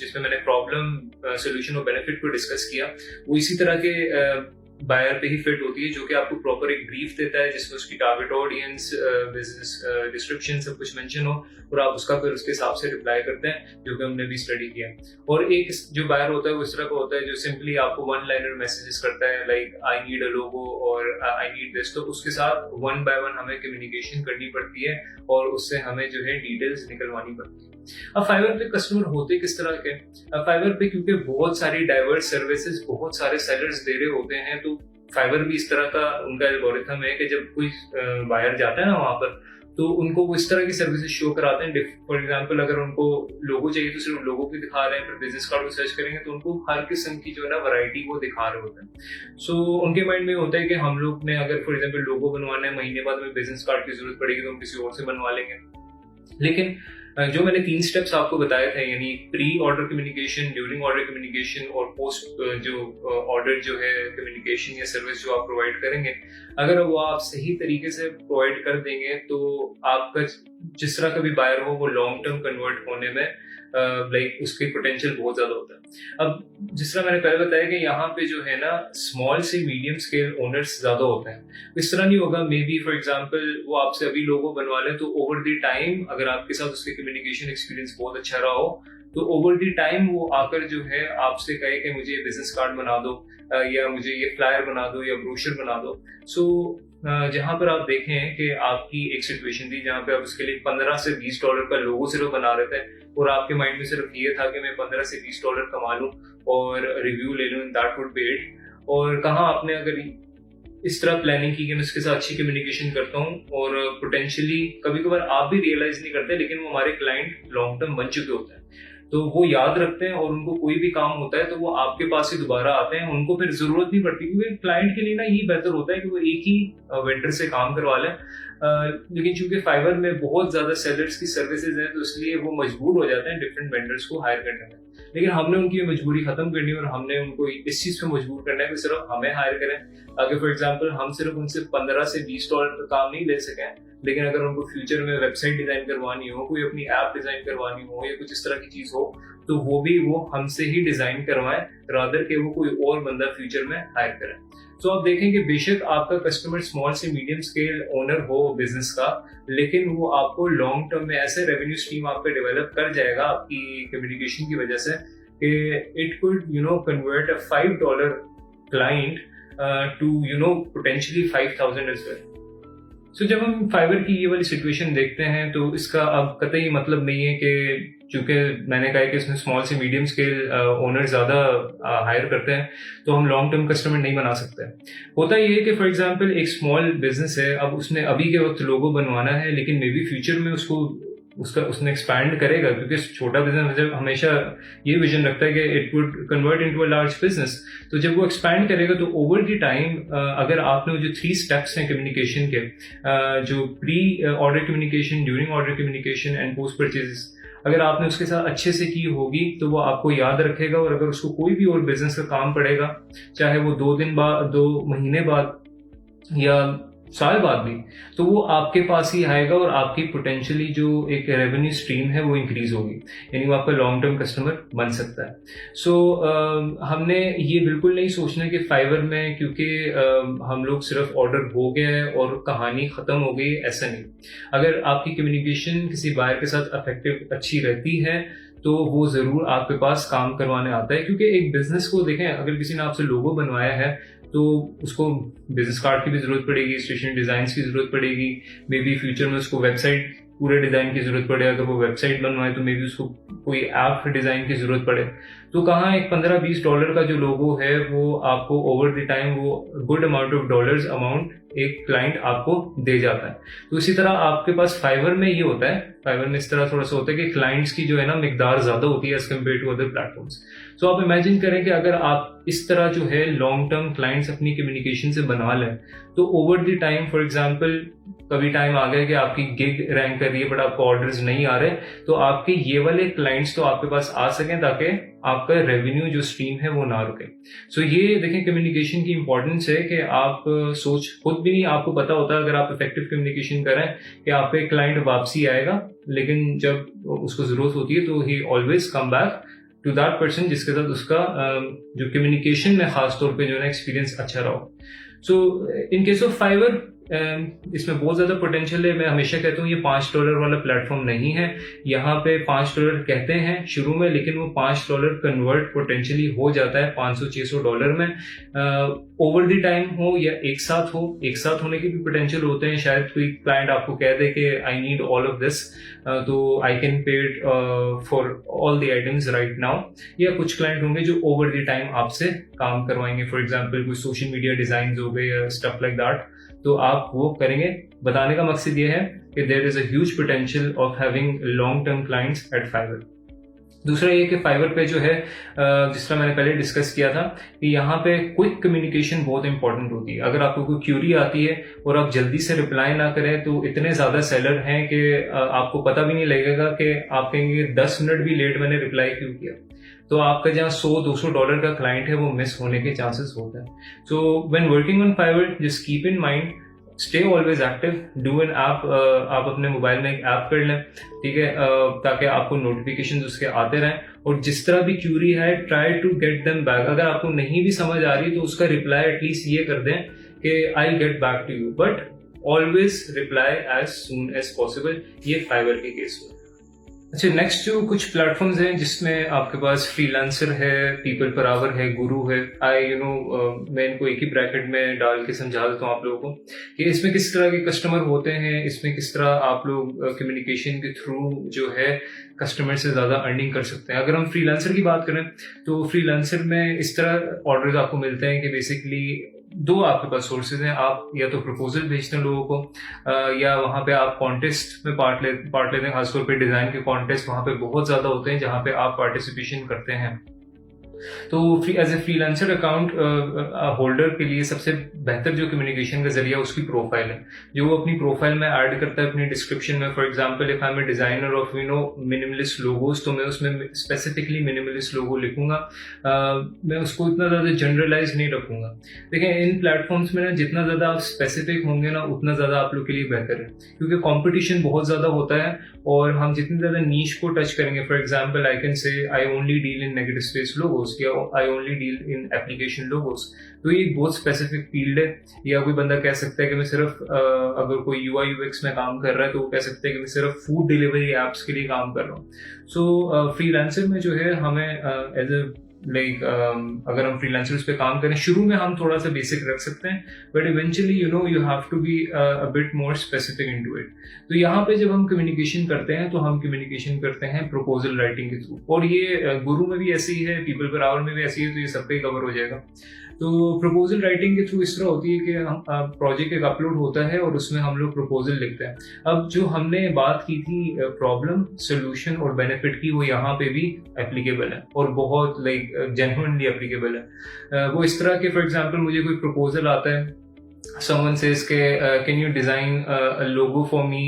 जिसमें मैंने प्रॉब्लम सोल्यूशन और बेनिफिट को डिस्कस किया, वो इसी तरह के बायर पे ही फिट होती है, जो कि आपको प्रॉपर एक ब्रीफ देता है जिसमें उसकी टारगेट ऑडियंस, बिजनेस डिस्क्रिप्शन सब कुछ मेंशन हो, और आप उसका फिर उसके हिसाब से रिप्लाई करते हैं, जो कि हमने भी स्टडी किया। और एक जो बायर होता है वो इस तरह का होता है जो सिंपली आपको वन लाइनर मैसेजेस करता है, लाइक आई नीड अ लोगो और आई नीड दिस। तो उसके साथ वन बाय वन हमें कम्युनिकेशन करनी पड़ती है और उससे हमें जो है डिटेल्स निकलवानी पड़ती है। अब फाइवर पे कस्टमर होते किस तरह के? फाइवर पे क्योंकि बहुत सारी डाइवर्स सर्विसेज, बहुत सारे सेलर्स दे रहे होते हैं, तो फाइवर भी इस तरह का उनका एल्गोरिथम है कि जब कोई बायर जाता है ना वहां पर, तो उनको वो इस तरह की सर्विसेज शो कराते हैं। फॉर एग्जांपल अगर उनको लोगो चाहिए तो सिर्फ लोगो की दिखा रहे हैं, फिर बिजनेस कार्ड को सर्च करेंगे तो उनको हर किस्म की जो है ना वैरायटी वो दिखा रहे होते हैं। सो उनके माइंड में होता है कि हम लोग ने अगर फॉर एग्जांपल लोगो बनवाना है, महीने बाद में बिजनेस कार्ड की जरूरत पड़ेगी तो हम किसी और से बनवा लेंगे। लेकिन जो मैंने 3 स्टेप्स आपको बताए थे, यानी pre order communication, during order communication और पोस्ट जो ऑर्डर जो है कम्युनिकेशन या सर्विस जो आप प्रोवाइड करेंगे, अगर वो आप सही तरीके से प्रोवाइड कर देंगे तो आपका जिस तरह का भी बायर हो वो लॉन्ग टर्म कन्वर्ट होने में उसके पोटेंशियल बहुत ज्यादा होता है। अब जिस तरह मैंने पहले बताया कि यहाँ पे जो है ना स्मॉल से मीडियम स्केल ओनर्स ज्यादा होते हैं। इस तरह नहीं होगा मे बी फॉर एग्जांपल वो आपसे अभी लोगो बनवा लें, तो ओवर द टाइम अगर आपके साथ उसके कम्युनिकेशन एक्सपीरियंस बहुत अच्छा रहा हो, तो ओवर द टाइम वो आकर जो है आपसे कहे कि मुझे ये बिजनेस कार्ड बना दो या मुझे ये फ्लायर बना दो या ब्रोशर बना दो। सो जहां पर आप देखें कि आपकी एक सिचुएशन थी जहां पे आप उसके लिए $15 से $20 का लोगो सिर्फ बना रहे थे, और आपके माइंड में सिर्फ ये था कि मैं $15 से $20 कमा लूं और रिव्यू ले लूं, दैट वुड बी इट। और कहाँ आपने अगर इस तरह प्लानिंग की कि मैं इसके साथ अच्छी कम्युनिकेशन करता हूँ, और पोटेंशियली कभी कभार आप भी रियलाइज नहीं करते, लेकिन वो हमारे क्लाइंट लॉन्ग टर्म बन चुके होते हैं। तो वो याद रखते हैं और उनको कोई भी काम होता है तो वो आपके पास ही दोबारा आते हैं, उनको फिर जरूरत नहीं पड़ती, क्योंकि क्लाइंट के लिए ना ये बेहतर होता है कि वो एक ही वेंडर से काम करवा लें। लेकिन चूंकि फाइवर में बहुत ज्यादा सेलर्स की सर्विसेज हैं तो इसलिए वो मजबूर हो जाते हैं डिफरेंट वेंडर्स को हायर करने में। लेकिन हमने उनकी ये मजबूरी खत्म करनी है और हमने उनको इस चीज पे मजबूर करना है कि सिर्फ हमें हायर करें। अगर फॉर एग्जांपल हम सिर्फ उनसे $15 से $20 का काम नहीं ले सकें, लेकिन अगर उनको फ्यूचर में वेबसाइट डिजाइन करवानी हो, कोई अपनी ऐप डिजाइन करवानी हो या कुछ इस तरह की चीज हो, तो वो हमसे ही डिजाइन करवाएं रादर के वो कोई और बंदा फ्यूचर में हायर करें। तो आप देखें कि बेशक आपका कस्टमर स्मॉल से मीडियम स्केल ओनर हो बिजनेस का, लेकिन वो आपको लॉन्ग टर्म में ऐसे रेवेन्यू स्ट्रीम आप पे डेवलप कर जाएगा आपकी कम्युनिकेशन की वजह से कि it could convert a $5 client to potentially 5,000 as well. So जब हम फाइवर की ये वाली सिचुएशन देखते हैं तो इसका अब कतई मतलब नहीं है कि चूंकि मैंने कहा कि इसमें स्मॉल से मीडियम स्केल ओनर ज्यादा हायर करते हैं तो हम लॉन्ग टर्म कस्टमर नहीं बना सकते। होता ये है कि फॉर एग्जांपल एक स्मॉल बिजनेस है, अब उसने अभी के वक्त लोगो बनवाना है, लेकिन मे बी फ्यूचर में उसने एक्सपैंड करेगा, क्योंकि छोटा बिजनेस हमेशा ये विजन रखता है कि it would convert into a large business. तो जब वो एक्सपैंड करेगा तो ओवर द टाइम अगर आपने जो 3 स्टेप्स हैं कम्युनिकेशन के, जो pre order communication, during order communication and post purchase, अगर आपने उसके साथ अच्छे से की होगी तो वो आपको याद रखेगा। और अगर उसको कोई भी और बिजनेस का काम पड़ेगा, चाहे वो 2 दिन बाद, 2 महीने बाद या साल बाद भी, तो वो आपके पास ही आएगा और आपकी पोटेंशियली जो एक रेवेन्यू स्ट्रीम है वो इंक्रीज होगी, यानी वो आपका लॉन्ग टर्म कस्टमर बन सकता है। सो हमने ये बिल्कुल नहीं सोचना कि फाइवर में क्योंकि हम लोग सिर्फ ऑर्डर हो गए और कहानी खत्म हो गई, ऐसा नहीं। अगर आपकी कम्युनिकेशन किसी बायर के साथ इफेक्टिव अच्छी रहती है तो वो जरूर आपके पास काम करवाने आता है, क्योंकि एक बिजनेस को देखें, अगर किसी ने आपसे लोगो बनवाया है तो उसको बिजनेस कार्ड की भी जरूरत पड़ेगी, स्टेशनरी डिजाइन की जरूरत पड़ेगी, मे बी फ्यूचर में उसको वेबसाइट पूरे डिजाइन की जरूरत पड़े, अगर वो वेबसाइट बनवाए तो मे बी उसको कोई ऐप डिजाइन की जरूरत पड़े। तो कहाँ एक $15-20 का जो लोगो है वो आपको ओवर द टाइम वो good amount of dollars amount एक क्लाइंट आपको दे जाता है। तो इसी तरह आपके पास फाइवर में ये होता है, फाइवर में इस तरह थोड़ा सा होता है कि क्लाइंट्स की जो है ना मिकदार ज्यादा होती है as compare to other platforms. So आप इमेजिन करें कि अगर आप इस तरह जो है लॉन्ग टर्म क्लाइंट्स अपनी कम्युनिकेशन से बना लें तो over the time, for example कभी टाइम आ गया कि आपकी गिग रैंक कर रही है बट आपको ऑर्डर्स नहीं आ रहे, तो आपके ये वाले क्लाइंट्स तो आपके पास आ सकें ताकि आपका रेवेन्यू जो स्ट्रीम है वो ना रुके। सो ये देखें कम्युनिकेशन की इंपॉर्टेंस है कि आप सोच खुद भी नहीं आपको पता होता अगर आप इफेक्टिव कम्युनिकेशन करें कि आपका एक क्लाइंट वापसी आएगा, लेकिन जब उसको जरूरत होती है तो he always come back to that person जिसके साथ उसका जो कम्युनिकेशन में खास तौर पे जो है एक्सपीरियंस अच्छा रहा हो। सो इन केस ऑफ फाइवर इसमें बहुत ज्यादा पोटेंशियल है। मैं हमेशा कहता हूँ ये $5 वाला प्लेटफॉर्म नहीं है। यहाँ पे $5 कहते हैं शुरू में, लेकिन वो $5 कन्वर्ट पोटेंशियली हो जाता है $500-600 में। ओवर द टाइम हो या एक साथ होने के भी पोटेंशियल होते हैं। शायद कोई क्लाइंट आपको कह दे कि I need all of this, तो I can pay it for all the items right now. या कुछ क्लाइंट होंगे जो ओवर द टाइम आपसे काम करवाएंगे, फॉर एग्जाम्पल कोई सोशल मीडिया डिजाइन हो गए या स्टफ लाइक दैट, तो आप वो करेंगे। बताने का मकसद ये है कि there is a huge potential of having long term clients at Fiverr. दूसरा ये कि फाइवर पे जो है जिस तरह मैंने पहले डिस्कस किया था कि यहाँ पे क्विक कम्युनिकेशन बहुत इंपॉर्टेंट होती है। अगर आपको कोई क्यूरी आती है और आप जल्दी से रिप्लाई ना करें तो इतने ज्यादा सेलर हैं कि आपको पता भी नहीं लगेगा कि आप कहेंगे 10 मिनट भी लेट मैंने रिप्लाई क्यों किया, तो आपका जहाँ $100-200 का क्लाइंट है वो मिस होने के चांसेस होते हैं। So when working on Fiverr just keep in mind, stay always active, do an app. आप अपने मोबाइल में एक ऐप कर लें, ठीक है, ताकि आपको नोटिफिकेशन उसके आते रहें। और जिस तरह भी क्यूरी है try to get them back. अगर आपको नहीं भी समझ आ रही तो उसका रिप्लाई एटलीस्ट ये कर दें कि I get back to you, but always reply as soon as possible. ये फाइवर के केस में। अच्छा, नेक्स्ट जो कुछ प्लेटफॉर्म्स हैं जिसमें आपके पास फ्रीलांसर है, पीपल पर आवर है, गुरु है। मैं इनको एक ही ब्रैकेट में डाल के समझा देता हूँ आप लोगों को कि इसमें किस तरह के कस्टमर होते हैं, इसमें किस तरह आप लोग कम्युनिकेशन के थ्रू जो है कस्टमर से ज्यादा अर्निंग कर सकते हैं। अगर हम फ्रीलांसर की बात करें तो फ्रीलांसर में इस तरह ऑर्डर्स आपको मिलते हैं कि बेसिकली दो आपके पास सोर्सेज हैं, आप या तो प्रपोजल भेजते हैं लोगों को या वहाँ पे आप कॉन्टेस्ट में पार्ट लेते हैं। खासतौर पे डिज़ाइन के कॉन्टेस्ट वहाँ पे बहुत ज़्यादा होते हैं जहाँ पे आप पार्टिसिपेशन करते हैं। तो as a freelancer account holder के लिए सबसे बेहतर जो कम्युनिकेशन का जरिया उसकी प्रोफाइल है, जो वो अपनी प्रोफाइल में ऐड करता है अपनी डिस्क्रिप्शन में। For example if I am a designer of minimalist logos, तो मैं उसमें स्पेसिफिकली मिनिमलिस्ट लोगो लिखूंगा। मैं उसको इतना ज़्यादा जनरलाइज नहीं रखूंगा। देखें, इन प्लेटफॉर्म्स में ना जितना ज़्यादा आप स्पेसिफिक होंगे ना उतना ज़्यादा आप लोग के लिए बेहतर है, क्योंकि कॉम्पिटिशन बहुत ज़्यादा होता है और हम जितनी ज़्यादा नीश को टच करेंगे, for example I can say I only deal in negative space logos या I only deal in application logos, तो ये एक बहुत स्पेसिफिक फील्ड है। या कोई बंदा कह सकता है कि मैं सिर्फ अगर कोई यूआई यूएक्स में काम कर रहा है तो वो कह सकता है कि मैं सिर्फ फूड डिलीवरी एप्स के लिए काम कर रहा हूँ। सो फ्रीलांसर में जो है हमें एज ए अगर हम फ्रीलांसर्स पे काम करें, शुरू में हम थोड़ा सा बेसिक रख सकते हैं, but eventually you have to be a bit more specific into it. तो यहाँ पे जब हम कम्युनिकेशन करते हैं तो हम कम्युनिकेशन करते हैं प्रपोजल राइटिंग के थ्रू, और ये गुरु में भी ऐसी है, पीपल पर आवर में भी ऐसी है, तो ये सब पे कवर हो जाएगा। तो प्रपोजल राइटिंग के थ्रू इस तरह होती है कि हम प्रोजेक्ट एक अपलोड होता है और उसमें हम लोग प्रपोजल लिखते हैं। अब जो हमने बात की थी प्रॉब्लम, सोल्यूशन और बेनिफिट की, वो यहाँ पे भी एप्लीकेबल है और बहुत जेन्युइनली एप्लीकेबल है। वो इस तरह के, फॉर एग्जांपल मुझे कोई प्रपोजल आता है, someone says के can you design a logo for me,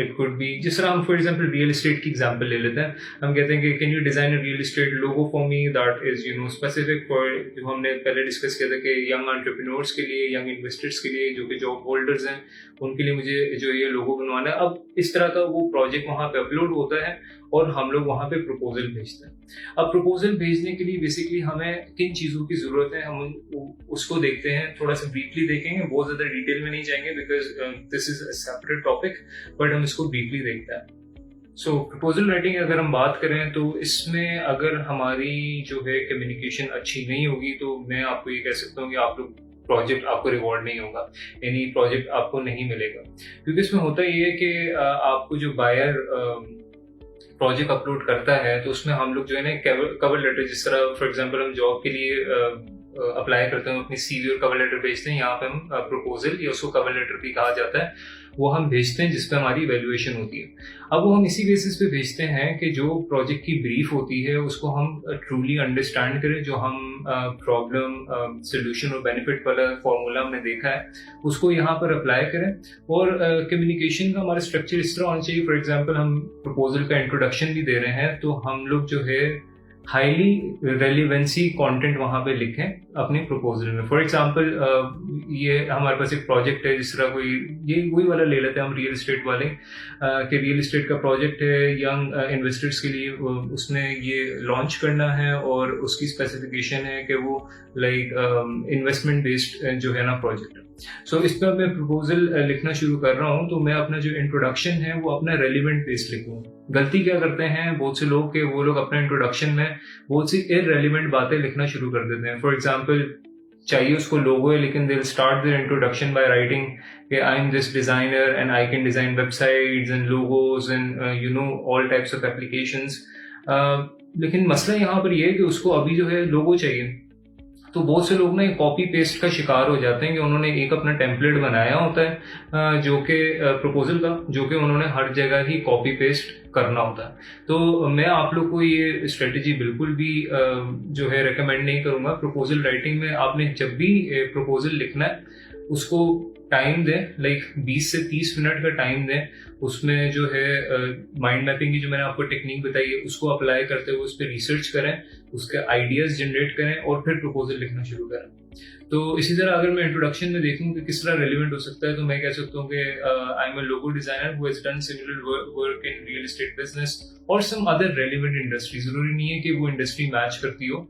it could be, जिस तरह हम फॉर एग्जांपल रियल एस्टेट की एग्जांपल ले लेते हैं, हम कहते हैं कि can you design a real estate logo for me that is specific for, जो हमने पहले डिस्कस किया था कि यंग एंटरप्रेन्योर्स के लिए, यंग इन्वेस्टर्स के लिए, जो कि जॉब होल्डर्स हैं, उनके लिए मुझे जो ये लोगो बनवाना है। अब इस तरह का वो प्रोजेक्ट वहाँ पे अपलोड होता है और हम लोग वहाँ पे प्रपोजल भेजते हैं। अब प्रपोजल भेजने के लिए बेसिकली हमें किन चीज़ों की ज़रूरत है, हम उसको देखते हैं, थोड़ा सा ब्रीफली देखेंगे, बहुत ज़्यादा डिटेल में नहीं जाएंगे because this is a separate topic, but हम इसको ब्रीफली देखते हैं। सो प्रपोजल राइटिंग अगर हम बात करें तो इसमें अगर हमारी जो है कम्युनिकेशन अच्छी नहीं होगी तो मैं आपको ये कह सकता हूँ कि आप लोग प्रोजेक्ट, आपको रिवॉर्ड नहीं होगा, यानी प्रोजेक्ट आपको नहीं मिलेगा। क्योंकि इसमें होता ये है कि आपको जो बायर प्रोजेक्ट अपलोड करता है तो उसमें हम लोग जो है ना कवर लेटर, जिस तरह फॉर एग्जांपल हम जॉब के लिए अप्लाई करते हैं, अपनी सीवी और कवर लेटर भेजते हैं, यहाँ पे हम प्रपोजल या उसको कवर लेटर भी कहा जाता है, वो हम भेजते हैं जिस पे हमारी इवैल्यूएशन होती है। अब वो हम इसी बेसिस पे भेजते हैं कि जो प्रोजेक्ट की ब्रीफ होती है उसको हम ट्रूली अंडरस्टैंड करें, जो हम प्रॉब्लम, सोल्यूशन और बेनिफिट वाला फॉर्मूला हमने देखा है उसको यहाँ पर अप्लाई करें। और कम्युनिकेशन का हमारा स्ट्रक्चर इस तरह होना चाहिए, फॉर एग्जाम्पल हम प्रपोजल का इंट्रोडक्शन भी दे रहे हैं तो हम लोग जो है हाईली रेलिवेंसी कंटेंट वहाँ पे लिखें अपने प्रपोजल में। फॉर एग्जांपल ये हमारे पास एक प्रोजेक्ट है, जिस तरह कोई, ये वही वाला ले लेते हैं हम, रियल एस्टेट वाले, कि रियल एस्टेट का प्रोजेक्ट है यंग इन्वेस्टर्स के लिए, उसने ये लॉन्च करना है और उसकी स्पेसिफिकेशन है कि वो इन्वेस्टमेंट बेस्ड जो है ना प्रोजेक्ट है। सो इस पर मैं प्रपोजल लिखना शुरू कर रहा हूँ तो मैं अपना जो इंट्रोडक्शन है वो अपना रेलिवेंट बेस्ड लिखूंगा। गलती क्या करते हैं बहुत से लोग, के वो लोग अपने इंट्रोडक्शन में बहुत सी इररेलेवेंट बातें लिखना शुरू कर देते हैं। फॉर एग्जांपल चाहिए उसको लोगो है, लेकिन they will start their introduction by writing कि I am this designer and I can design websites and logos and all types of applications. लेकिन मसला यहाँ पर ये है कि उसको अभी जो है लोगो चाहिए, तो बहुत से लोग ना कॉपी पेस्ट का शिकार हो जाते हैं कि उन्होंने एक अपना टेम्पलेट बनाया होता है जो कि प्रपोजल का, जो कि उन्होंने हर जगह ही कॉपी पेस्ट करना होता है। तो मैं आप लोग को ये स्ट्रेटेजी बिल्कुल भी जो है रेकमेंड नहीं करूंगा। प्रपोजल राइटिंग में आपने जब भी प्रपोजल लिखना है उसको टाइम दें, 20 से 30 मिनट का टाइम दें। उसमें जो है माइंड मैपिंग की जो मैंने आपको टेक्निक बताई है उसको अप्लाई करते हुए उस पर रिसर्च करें, उसके आइडियाज जनरेट करें और फिर प्रपोजल लिखना शुरू करें। तो इसी तरह अगर मैं इंट्रोडक्शन में देखूं कि किस तरह रेलिवेंट हो सकता है तो मैं कह सकता हूँ कि I am a logo designer who has done similar work in real estate business और सम अदर रेलिवेंट इंडस्ट्री। जरूरी नहीं है कि वो इंडस्ट्री मैच करती हो,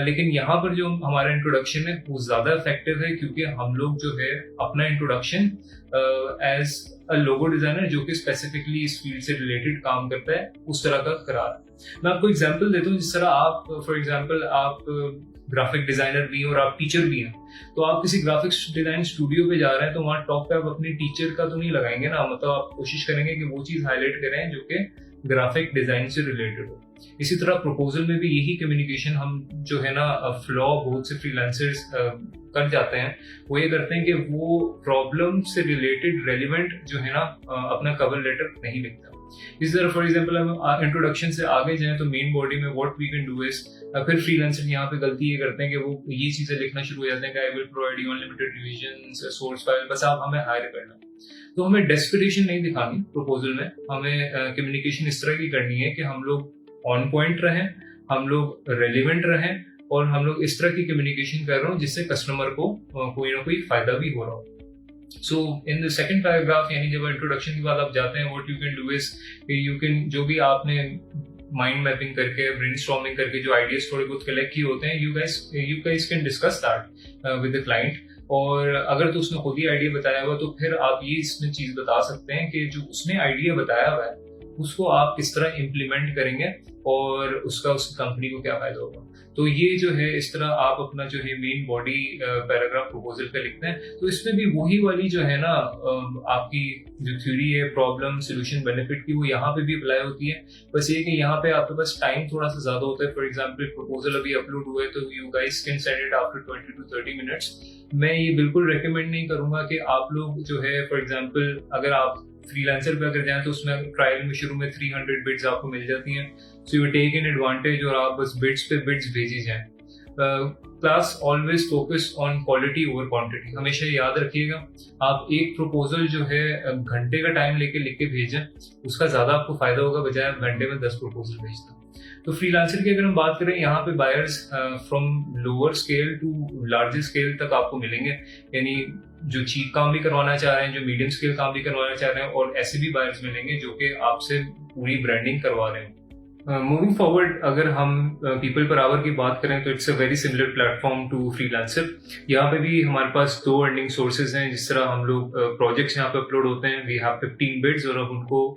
लेकिन यहाँ पर जो हमारा इंट्रोडक्शन है वो ज्यादा इफेक्टिव है क्योंकि हम लोग जो है अपना introduction as a logo designer जो कि स्पेसिफिकली इस फील्ड से रिलेटेड काम करता है उस तरह का करा। मैं आपको एग्जांपल देता हूँ, जिस तरह आप फॉर एग्जांपल आप ग्राफिक डिजाइनर भी हैं और आप टीचर भी हैं, तो आप किसी ग्राफिक्स डिजाइन स्टूडियो पे जा रहे हैं तो वहाँ टॉप पे आप अपने टीचर का तो नहीं लगाएंगे ना, मतलब आप कोशिश करेंगे कि वो चीज हाईलाइट करें जो कि ग्राफिक डिजाइन से रिलेटेड हो। इसी तरह प्रपोजल में भी यही कम्युनिकेशन हम जो है ना फ्लॉ बहुत से फ्रीलांसर्स कर जाते हैं, वो ये करते हैं कि वो प्रॉब्लम से रिलेटेड रेलिवेंट जो है ना अपना कवर लेटर नहीं लिखता। इस तरह फॉर एग्जांपल हम इंट्रोडक्शन से आगे जाएं तो मेन बॉडी में what we can do is, फिर फ्रीलांसर यहाँ पे गलती ये करते हैं कि वो ये चीजें लिखना शुरू हो जाते हैं कि I will provide you unlimited revisions, source file, बस आप हमें हायर करना। तो हमें डेस्परेशन नहीं दिखानी प्रपोजल में, हमें कम्युनिकेशन इस तरह की करनी है कि हम लोग ऑन पॉइंट रहें, हम लोग रेलिवेंट रहें और हम लोग इस तरह की कम्युनिकेशन कर रहे हो जिससे कस्टमर को कोई ना कोई फायदा भी हो रहा हो। सो इन द सेकंड पैराग्राफ यानी जब इंट्रोडक्शन के बाद आप जाते हैं, what you can do is you can, जो भी आपने माइंड मैपिंग करके ब्रेनस्टॉर्मिंग करके जो आइडियाज थोड़े बहुत कलेक्ट किए होते हैं, you guys can discuss that with the client. और अगर तो उसने खुद ही आइडिया बताया हुआ तो फिर आप ये इसमें चीज बता सकते हैं कि जो उसने आइडिया बताया हुआ है उसको आप किस तरह इम्प्लीमेंट करेंगे और उसका उस कंपनी को क्या फायदा होगा। तो ये जो है इस तरह आप अपना जो है मेन बॉडी पैराग्राफ प्रपोजल पे लिखते हैं। तो इसमें भी वही वाली जो है ना आपकी जो थ्योरी है प्रॉब्लम सोल्यूशन बेनिफिट की, वो यहाँ पे भी अप्लाई होती है। बस ये कि यहाँ पे आपके पास टाइम थोड़ा सा ज्यादा होता है। फॉर एग्जाम्पल प्रपोजल अभी अपलोड हुआ है तो you guys can send it after 20 to 30 minutes. मैं ये बिल्कुल रिकमेंड नहीं करूंगा कि आप लोग जो है फॉर एग्जाम्पल अगर आप फ्रीलांसर पे अगर जाएं तो उसमें ट्रायल में शुरू में 300 बिट्स आपको मिल जाती हैं, so you take in advantage और आप बस बिट्स पे बिट्स भेजी जाएं। Plus always focus on quality over quantity. हमेशा याद रखिएगा, आप एक प्रपोजल जो है घंटे का टाइम लेके लिख के भेजें, उसका ज्यादा आपको फायदा होगा बजाय आप घंटे में 10 प्रपोजल भेजना। तो फ्रीलांसर की अगर हम बात करें, यहाँ पे buyers from lower scale to larger scale तक आपको मिलेंगे, यानी जो चीप काम भी करवाना चाह रहे हैं, जो मीडियम स्केल काम भी करवाना चाह रहे हैं, और ऐसे भी बायर्स मिलेंगे जो कि आपसे पूरी ब्रांडिंग करवा रहे हैं। मूविंग फॉरवर्ड अगर हम पीपल पर आवर की बात करें तो it's a very similar platform to Freelancer. यहाँ पे भी हमारे पास 2 अर्निंग सोर्सेज हैं। जिस तरह हम लोग प्रोजेक्ट्स यहाँ पे अपलोड होते हैं, वी हैव 15 बिड्स और अब उनको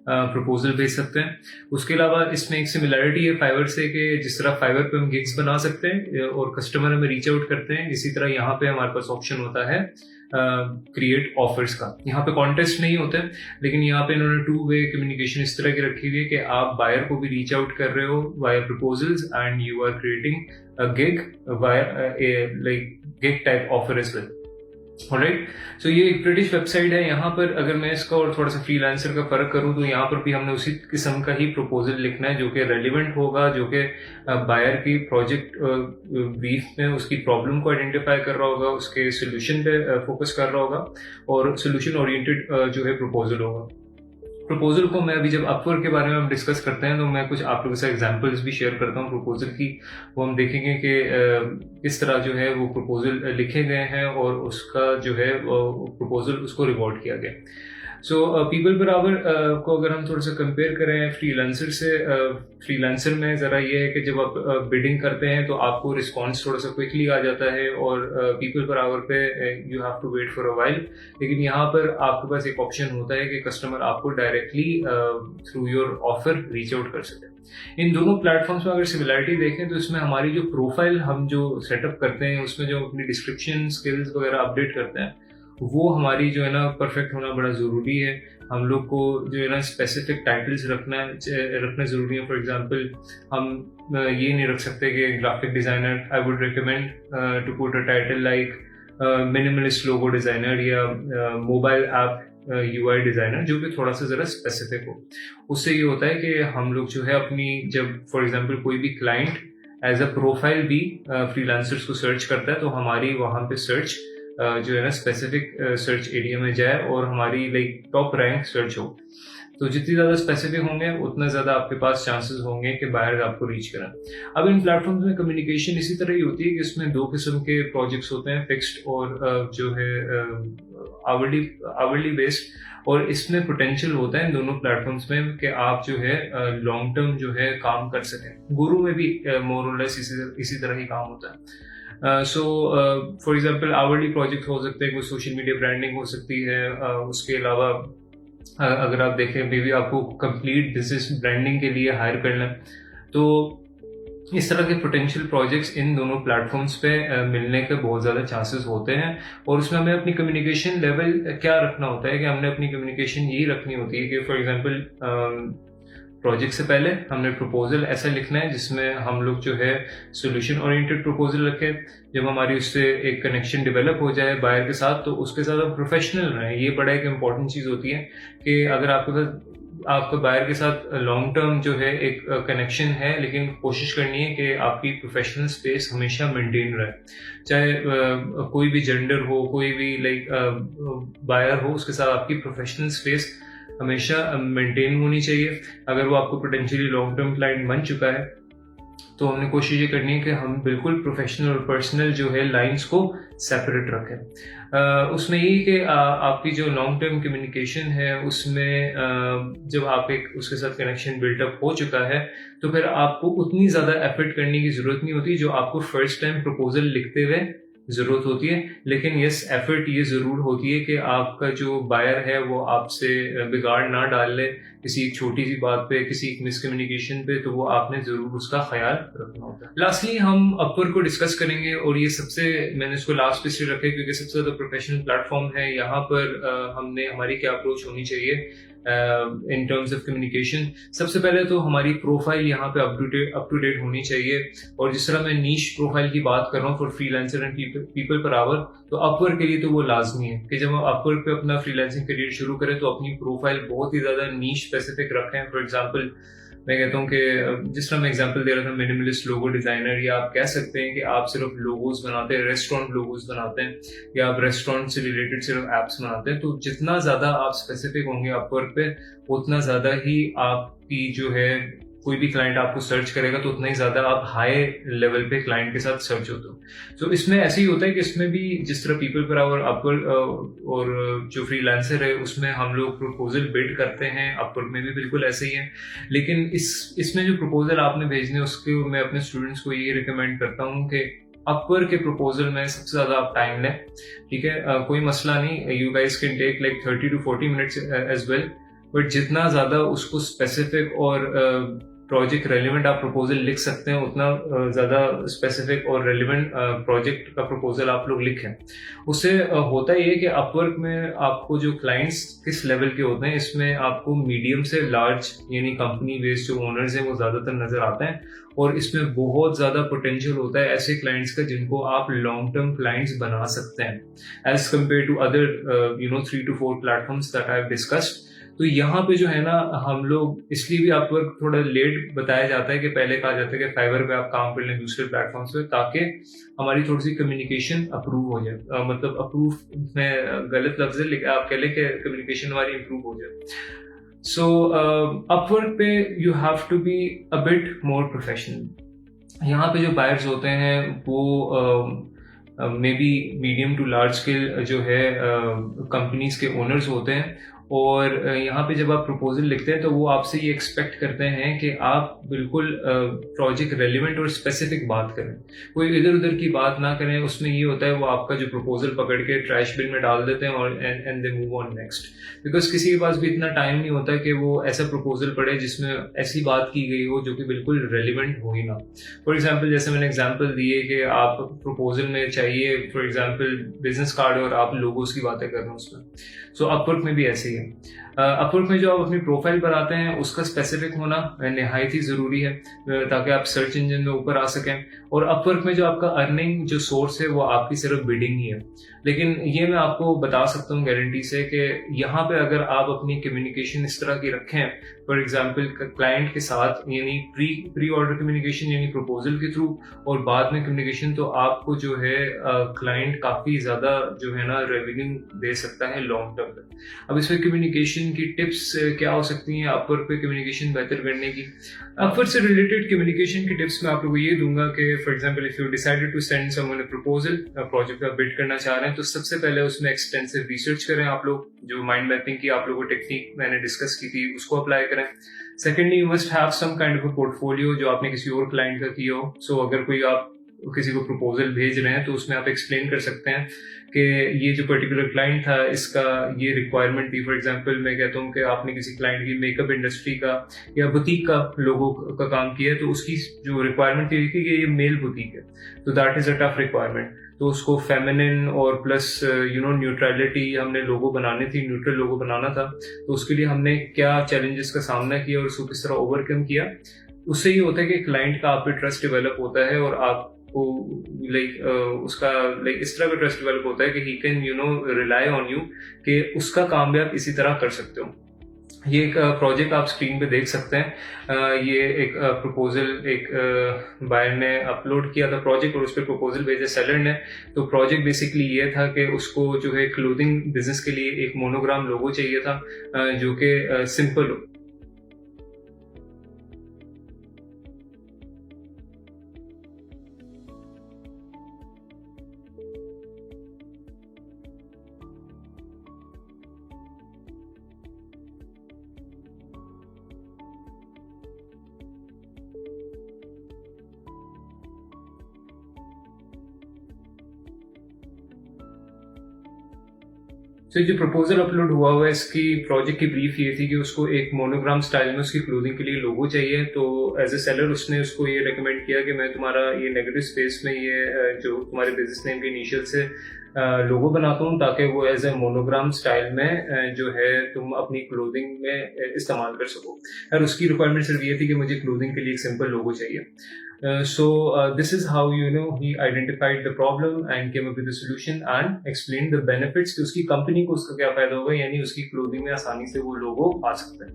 प्रपोजल भेज सकते हैं। उसके अलावा इसमें एक सिमिलैरिटी है फाइवर से कि जिस तरह फाइवर पे हम गिग्स बना सकते हैं और कस्टमर हमें रीच आउट करते हैं, इसी तरह यहाँ पे हमारे पास ऑप्शन होता है क्रिएट ऑफर्स का। यहाँ पे कॉन्टेस्ट नहीं होता है, लेकिन यहाँ पे इन्होंने 2 वे कम्युनिकेशन इस तरह की रखी हुई है कि आप बायर को भी रीच आउट कर रहे हो via proposals and you are creating a gig via like gig type offer as well. Alright, so ये एक ब्रिटिश वेबसाइट है। यहाँ पर अगर मैं इसका और थोड़ा सा फ्रीलांसर का फर्क करूँ तो यहाँ पर भी हमने उसी किस्म का ही प्रपोजल लिखना है जो कि रेलिवेंट होगा, जो कि बायर की प्रोजेक्ट ब्रीफ में उसकी प्रॉब्लम को आइडेंटिफाई कर रहा होगा, उसके सोल्यूशन पे फोकस कर रहा होगा और सोल्यूशन ओरिएंटेड जो है प्रपोजल होगा। प्रपोजल को मैं अभी जब अपवर्क के बारे में हम डिस्कस करते हैं तो मैं कुछ आप लोगों से एग्जांपल्स भी शेयर करता हूँ प्रपोजल की। वो हम देखेंगे कि किस तरह जो है वो प्रपोजल लिखे गए हैं और उसका जो है प्रपोजल उसको रिवॉर्ड किया गया। सो पीपल पर आवर को अगर हम थोड़ा सा कंपेयर करें फ्रीलांसर से, फ्रीलांसर में ज़रा ये है कि जब आप बिडिंग करते हैं तो आपको रिस्पांस थोड़ा सा क्विकली आ जाता है और पीपल पर आवर पे you have to wait for a while. लेकिन यहाँ पर आपके पास एक ऑप्शन होता है कि कस्टमर आपको directly through your offer reach out कर सके। इन दोनों प्लेटफॉर्म्स में अगर सिमिलरिटी देखें तो इसमें हमारी जो प्रोफाइल हम जो सेटअप करते हैं उसमें जो अपनी डिस्क्रिप्शन स्किल्स वगैरह अपडेट करते हैं वो हमारी जो है ना परफेक्ट होना बड़ा ज़रूरी है। हम लोग को जो है ना स्पेसिफिक टाइटल्स रखना ज़रूरी है। फॉर एग्जांपल हम ये नहीं रख सकते कि graphic designer, I would recommend to put a title like minimalist logo designer या मोबाइल ऐप UI डिज़ाइनर, जो कि थोड़ा सा ज़रा स्पेसिफिक हो। उससे ये होता है कि हम लोग जो है अपनी जब फॉर एग्जांपल कोई भी क्लाइंट एज अ प्रोफाइल भी फ्रीलांसर्स को सर्च करता है तो हमारी वहाँ पे सर्च जो है ना स्पेसिफिक सर्च एरिया में जाए और हमारी लाइक टॉप रैंक सर्च हो। तो जितनी ज़्यादा स्पेसिफिक होंगे उतना ज़्यादा आपके पास चांसेस होंगे कि बायर आपको रीच करें। अब इन प्लेटफॉर्म्स में कम्युनिकेशन इसी तरह ही होती है कि इसमें 2 किस्म के प्रोजेक्ट्स होते हैं, फिक्स्ड और जो है आवरली बेस्ड, और इसमें पोटेंशियल होता है इन दोनों प्लेटफॉर्म्स में कि आप जो है लॉन्ग टर्म जो है काम कर सकें। गुरु में भी मोर और लेस इसी तरह ही काम होता है। So for example hourly project हो सकते हैं, कोई सोशल मीडिया ब्रांडिंग हो सकती है। उसके अलावा अगर आप देखें मे बी आपको कंप्लीट बिजनेस ब्रांडिंग के लिए हायर करना है तो इस तरह के पोटेंशियल प्रोजेक्ट्स इन दोनों प्लेटफॉर्म्स पे मिलने के बहुत ज़्यादा चांसेस होते हैं। और उसमें हमें अपनी कम्युनिकेशन लेवल क्या रखना होता है कि हमने अपनी कम्युनिकेशन यही रखनी होती है कि फॉर एग्जांपल प्रोजेक्ट से पहले हमने प्रपोजल ऐसा लिखना है जिसमें हम लोग जो है सोल्यूशन ओरिएंटेड प्रपोजल रखें। जब हमारी उससे एक कनेक्शन डेवलप हो जाए बायर के साथ तो उसके साथ हम प्रोफेशनल रहें। ये बड़ा एक इम्पॉर्टेंट चीज़ होती है कि अगर आपका बायर के साथ लॉन्ग टर्म जो है एक कनेक्शन है, लेकिन कोशिश करनी है कि आपकी प्रोफेशनल स्पेस हमेशा मेंटेन रहे। चाहे कोई भी जेंडर हो, कोई भी बायर हो, उसके साथ आपकी प्रोफेशनल स्पेस हमेशा मेंटेन होनी चाहिए। अगर वो आपको पोटेंशियली लॉन्ग टर्म क्लाइंट बन चुका है तो हमने कोशिश ये करनी है कि हम बिल्कुल प्रोफेशनल और पर्सनल जो है लाइंस को सेपरेट रखें। उसमें यही कि आपकी जो लॉन्ग टर्म कम्युनिकेशन है उसमें जब आप एक उसके साथ कनेक्शन बिल्टअप हो चुका है तो फिर आपको उतनी ज़्यादा एफर्ट करने की ज़रूरत नहीं होती जो आपको फर्स्ट टाइम प्रपोजल लिखते हुए ज़रूरत होती है। लेकिन यस, एफर्ट ये ज़रूर होती है कि आपका जो बायर है वो आपसे बिगाड़ ना डाल ले किसी एक छोटी सी बात पे, किसी एक मिसकम्युनिकेशन पे, तो वो आपने ज़रूर उसका ख्याल रखना होता है। लास्टली हम अपवर्क को डिस्कस करेंगे और ये मैंने इसको लास्ट पे इसलिए रखा है क्योंकि सबसे ज़्यादा प्रोफेशनल प्लेटफॉर्म है। यहाँ पर हमने हमारी क्या अप्रोच होनी चाहिए इन टर्म्स ऑफ कम्युनिकेशन। सबसे पहले तो हमारी प्रोफाइल यहाँ पे अप टू डेट होनी चाहिए। और जिस तरह मैं नीश प्रोफाइल की बात कर रहा हूँ for freelancer and people Per our, तो अपवर्क के लिए तो वो लाजमी है कि जब हम अपवर्क पे अपना फ्रीलांसिंग करियर शुरू करें तो अपनी प्रोफाइल बहुत ही ज्यादा नीश स्पेसिफिक रखें। फॉर एग्जाम्पल मैं कहता हूँ कि जिस तरह मैं एग्जांपल दे रहा था मिनिमलिस्ट लोगो डिजाइनर, या आप कह सकते हैं कि आप सिर्फ लोगोज बनाते हैं, रेस्टोरेंट लोगोज बनाते हैं, या आप रेस्टोरेंट से रिलेटेड सिर्फ एप्स बनाते हैं। तो जितना ज्यादा आप स्पेसिफिक होंगे अपवर्क पे उतना ज्यादा ही आपकी जो है कोई भी क्लाइंट आपको सर्च करेगा तो उतना ही ज्यादा आप हाई लेवल पे क्लाइंट के साथ सर्च होते हो। तो इसमें ऐसे ही होता है कि इसमें भी जिस तरह पीपल पर आवर अपवर्क और जो फ्रीलांसर है उसमें हम लोग प्रपोजल बिल्ड करते हैं, अपवर्क में भी बिल्कुल ऐसे ही है। लेकिन इसमें जो प्रपोजल आपने भेजने उसके मैं अपने स्टूडेंट्स को ये रिकमेंड करता हूँ कि अपवर्क के प्रपोजल में सबसे ज्यादा आप टाइम लें। ठीक है, कोई मसला नहीं, you guys can take like 30 to 40 minutes as well, but जितना ज्यादा उसको स्पेसिफिक और प्रोजेक्ट रेलिवेंट आप प्रपोजल लिख सकते हैं उतना ज्यादा स्पेसिफिक और रेलिवेंट प्रोजेक्ट का प्रपोजल आप लोग लिखें। उससे होता ही है कि अपवर्क में आपको जो क्लाइंट्स किस लेवल के होते हैं इसमें आपको मीडियम से लार्ज यानी कंपनी बेस्ड जो ओनर्स हैं वो ज्यादातर नजर आते हैं। और इसमें बहुत ज्यादा पोटेंशियल होता है ऐसे क्लाइंट्स का जिनको आप लॉन्ग टर्म क्लाइंट्स बना सकते हैं as compare to other 3 to 4 platforms that I have discussed. तो यहाँ पे जो है ना हम लोग इसलिए भी अपवर्क थोड़ा लेट बताया जाता है कि पहले कहा जाता है कि फाइवर पे आप काम कर लें दूसरे प्लेटफॉर्म्स पे, ताकि हमारी थोड़ी सी कम्युनिकेशन अप्रूव हो जाए। मतलब अप्रूव में गलत लफ्ज है लेकिन आप कह लें कि कम्युनिकेशन हमारी इम्प्रूव हो जाए। सो अपवर्क पे you have to be a bit more professional. यहाँ पे जो बायर्स होते हैं वो maybe medium to large scale जो है कंपनीज के ओनर्स होते हैं। और यहाँ पे जब आप प्रपोजल लिखते हैं तो वो आपसे ये एक्सपेक्ट करते हैं कि आप बिल्कुल प्रोजेक्ट रेलिवेंट और स्पेसिफिक बात करें, कोई इधर उधर की बात ना करें। उसमें ये होता है वो आपका जो प्रपोजल पकड़ के ट्रैश बिन में डाल देते हैं और and they move on next, because किसी के पास भी इतना टाइम नहीं होता कि वो ऐसा प्रपोजल पढ़े जिसमें ऐसी बात की गई हो जो कि बिल्कुल रेलिवेंट हो ही ना। फॉर एग्जाम्पल जैसे मैंने एग्जाम्पल दिए कि आप प्रपोजल में चाहिए फॉर एग्जाम्पल बिजनेस कार्ड और आप लोगोस की बातें कर रहे हैं उसमें। सो अपवर्क में भी ऐसे ही है। अपवर्क में जो आप अपनी प्रोफाइल पर आते हैं उसका स्पेसिफिक होना निहायत ही जरूरी है ताकि आप सर्च इंजन में ऊपर आ सकें। और अपवर्क में जो आपका अर्निंग जो सोर्स है वो आपकी सिर्फ बिडिंग ही है। लेकिन ये मैं आपको बता सकता हूँ गारंटी से कि यहाँ पे अगर आप अपनी कम्युनिकेशन इस तरह की रखें फॉर एग्जाम्पल क्लाइंट के साथ यानी प्री ऑर्डर कम्युनिकेशन यानी प्रपोजल के थ्रू और बाद में कम्युनिकेशन, तो आपको जो है क्लाइंट काफी ज्यादा जो है ना रेवेन्यू दे सकता है लॉन्ग टर्म में। अब इसमें कम्युनिकेशन की टिप्स क्या हो सकती हैं अपवर्क पे कम्युनिकेशन बेहतर करने की? अपवर्क से रिलेटेड कम्युनिकेशन की टिप्स मैं आप लोगों को ये दूंगा कि for example if you decided to send someone a proposal, project का बिड करना चाह रहे हैं, तो सबसे पहले उसमें एक्सटेंसिव रिसर्च करें। आप लोग जो माइंड मैपिंग की आप लोगों को टेक्निक मैंने डिस्कस की थी उसको अप्लाई करें। Secondly, you must have some kind of a portfolio जो आपने किसी और क्लाइंट का किया हो। सो अगर कोई आप किसी को प्रपोजल भेज रहे हैं तो उसमें आप एक्सप्लेन कर सकते हैं कि ये जो पर्टिकुलर क्लाइंट था इसका ये रिक्वायरमेंट थी। फॉर एग्जांपल मैं कहता हूँ कि आपने किसी क्लाइंट की मेकअप इंडस्ट्री का या बुटीक का लोगो का काम किया है, तो उसकी जो रिक्वायरमेंट थी कि ये मेल बुटीक है, तो that is a tough requirement. तो उसको फेमिनिन और प्लस न्यूट्रलिटी हमने लोगो बनानी थी, न्यूट्रल लोगो बनाना था। तो उसके लिए हमने क्या चैलेंजेस का सामना किया और उसको किस तरह ओवरकम किया। उससे ये होता है कि क्लाइंट का आप पे ट्रस्ट डेवलप होता है और आपको उसका इस तरह का ट्रस्ट डेवलप होता है कि he can rely on you कि उसका काम भी आप इसी तरह कर सकते हो। ये एक प्रोजेक्ट आप स्क्रीन पे देख सकते हैं। ये एक प्रपोजल एक बायर ने अपलोड किया था प्रोजेक्ट और उस पर प्रपोजल भेजा सेलर ने। तो प्रोजेक्ट बेसिकली ये था कि उसको जो है क्लोथिंग बिजनेस के लिए एक मोनोग्राम लोगो चाहिए था जो कि सिंपल हो। तो जो प्रपोजल अपलोड हुआ है इसकी प्रोजेक्ट की ब्रीफ ये थी कि उसको एक मोनोग्राम स्टाइल में उसकी क्लोथिंग के लिए लोगो चाहिए। तो एज ए सेलर उसने उसको ये रेकमेंड किया कि मैं तुम्हारा ये नेगेटिव स्पेस में ये जो तुम्हारे बिजनेस नेम के इनिशियल से लोगो बनाता हूँ ताकि वो एज ए मोनोग्राम स्टाइल में जो है तुम अपनी क्लोथिंग में इस्तेमाल कर सको। और उसकी रिक्वायरमेंट सिर्फ ये थी कि मुझे क्लोथिंग के लिए एक सिंपल लोगो चाहिए। So this is how he identified the problem and came up with the solution and explained the benefits कि उसकी कंपनी को उसका क्या फायदा होगा, यानी उसकी क्लोथिंग में आसानी से वो लोगो आ सकता है।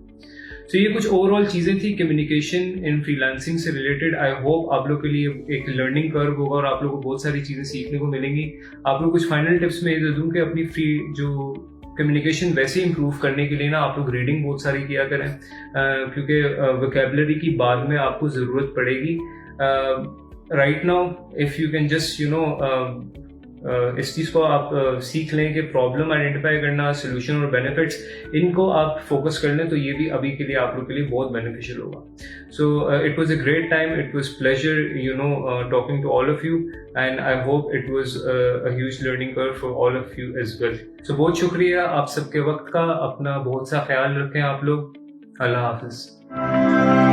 तो ये कुछ ओवरऑल चीजें थी कम्युनिकेशन इन फ्रीलांसिंग से रिलेटेड। आई होप आप लोग के लिए एक लर्निंग कर्व होगा और आप लोग को बहुत सारी चीजें सीखने को मिलेंगी। आप लोग कुछ फाइनल टिप्स में ये दे दूं कि अपनी फ्री जो कम्युनिकेशन वैसे इंप्रूव करने के लिए ना आप लोग रीडिंग बहुत सारी किया करें क्योंकि वोकैबुलरी की बाद में आपको जरूरत पड़ेगी। Right now if you can just इस चीज को आप सीख लें कि प्रॉब्लम आइडेंटिफाई करना, सोल्यूशन और बेनिफिट्स, इनको आप फोकस कर लें तो ये भी अभी के लिए आप लोग के लिए बहुत बेनिफिशियल होगा। So it was a great time, it was pleasure talking to all of you and I hope it was a huge learning curve for all of you as well. So बहुत शुक्रिया आप सबके वक्त का, अपना बहुत सा ख्याल रखें आप लोग। अल्लाह हाफिज।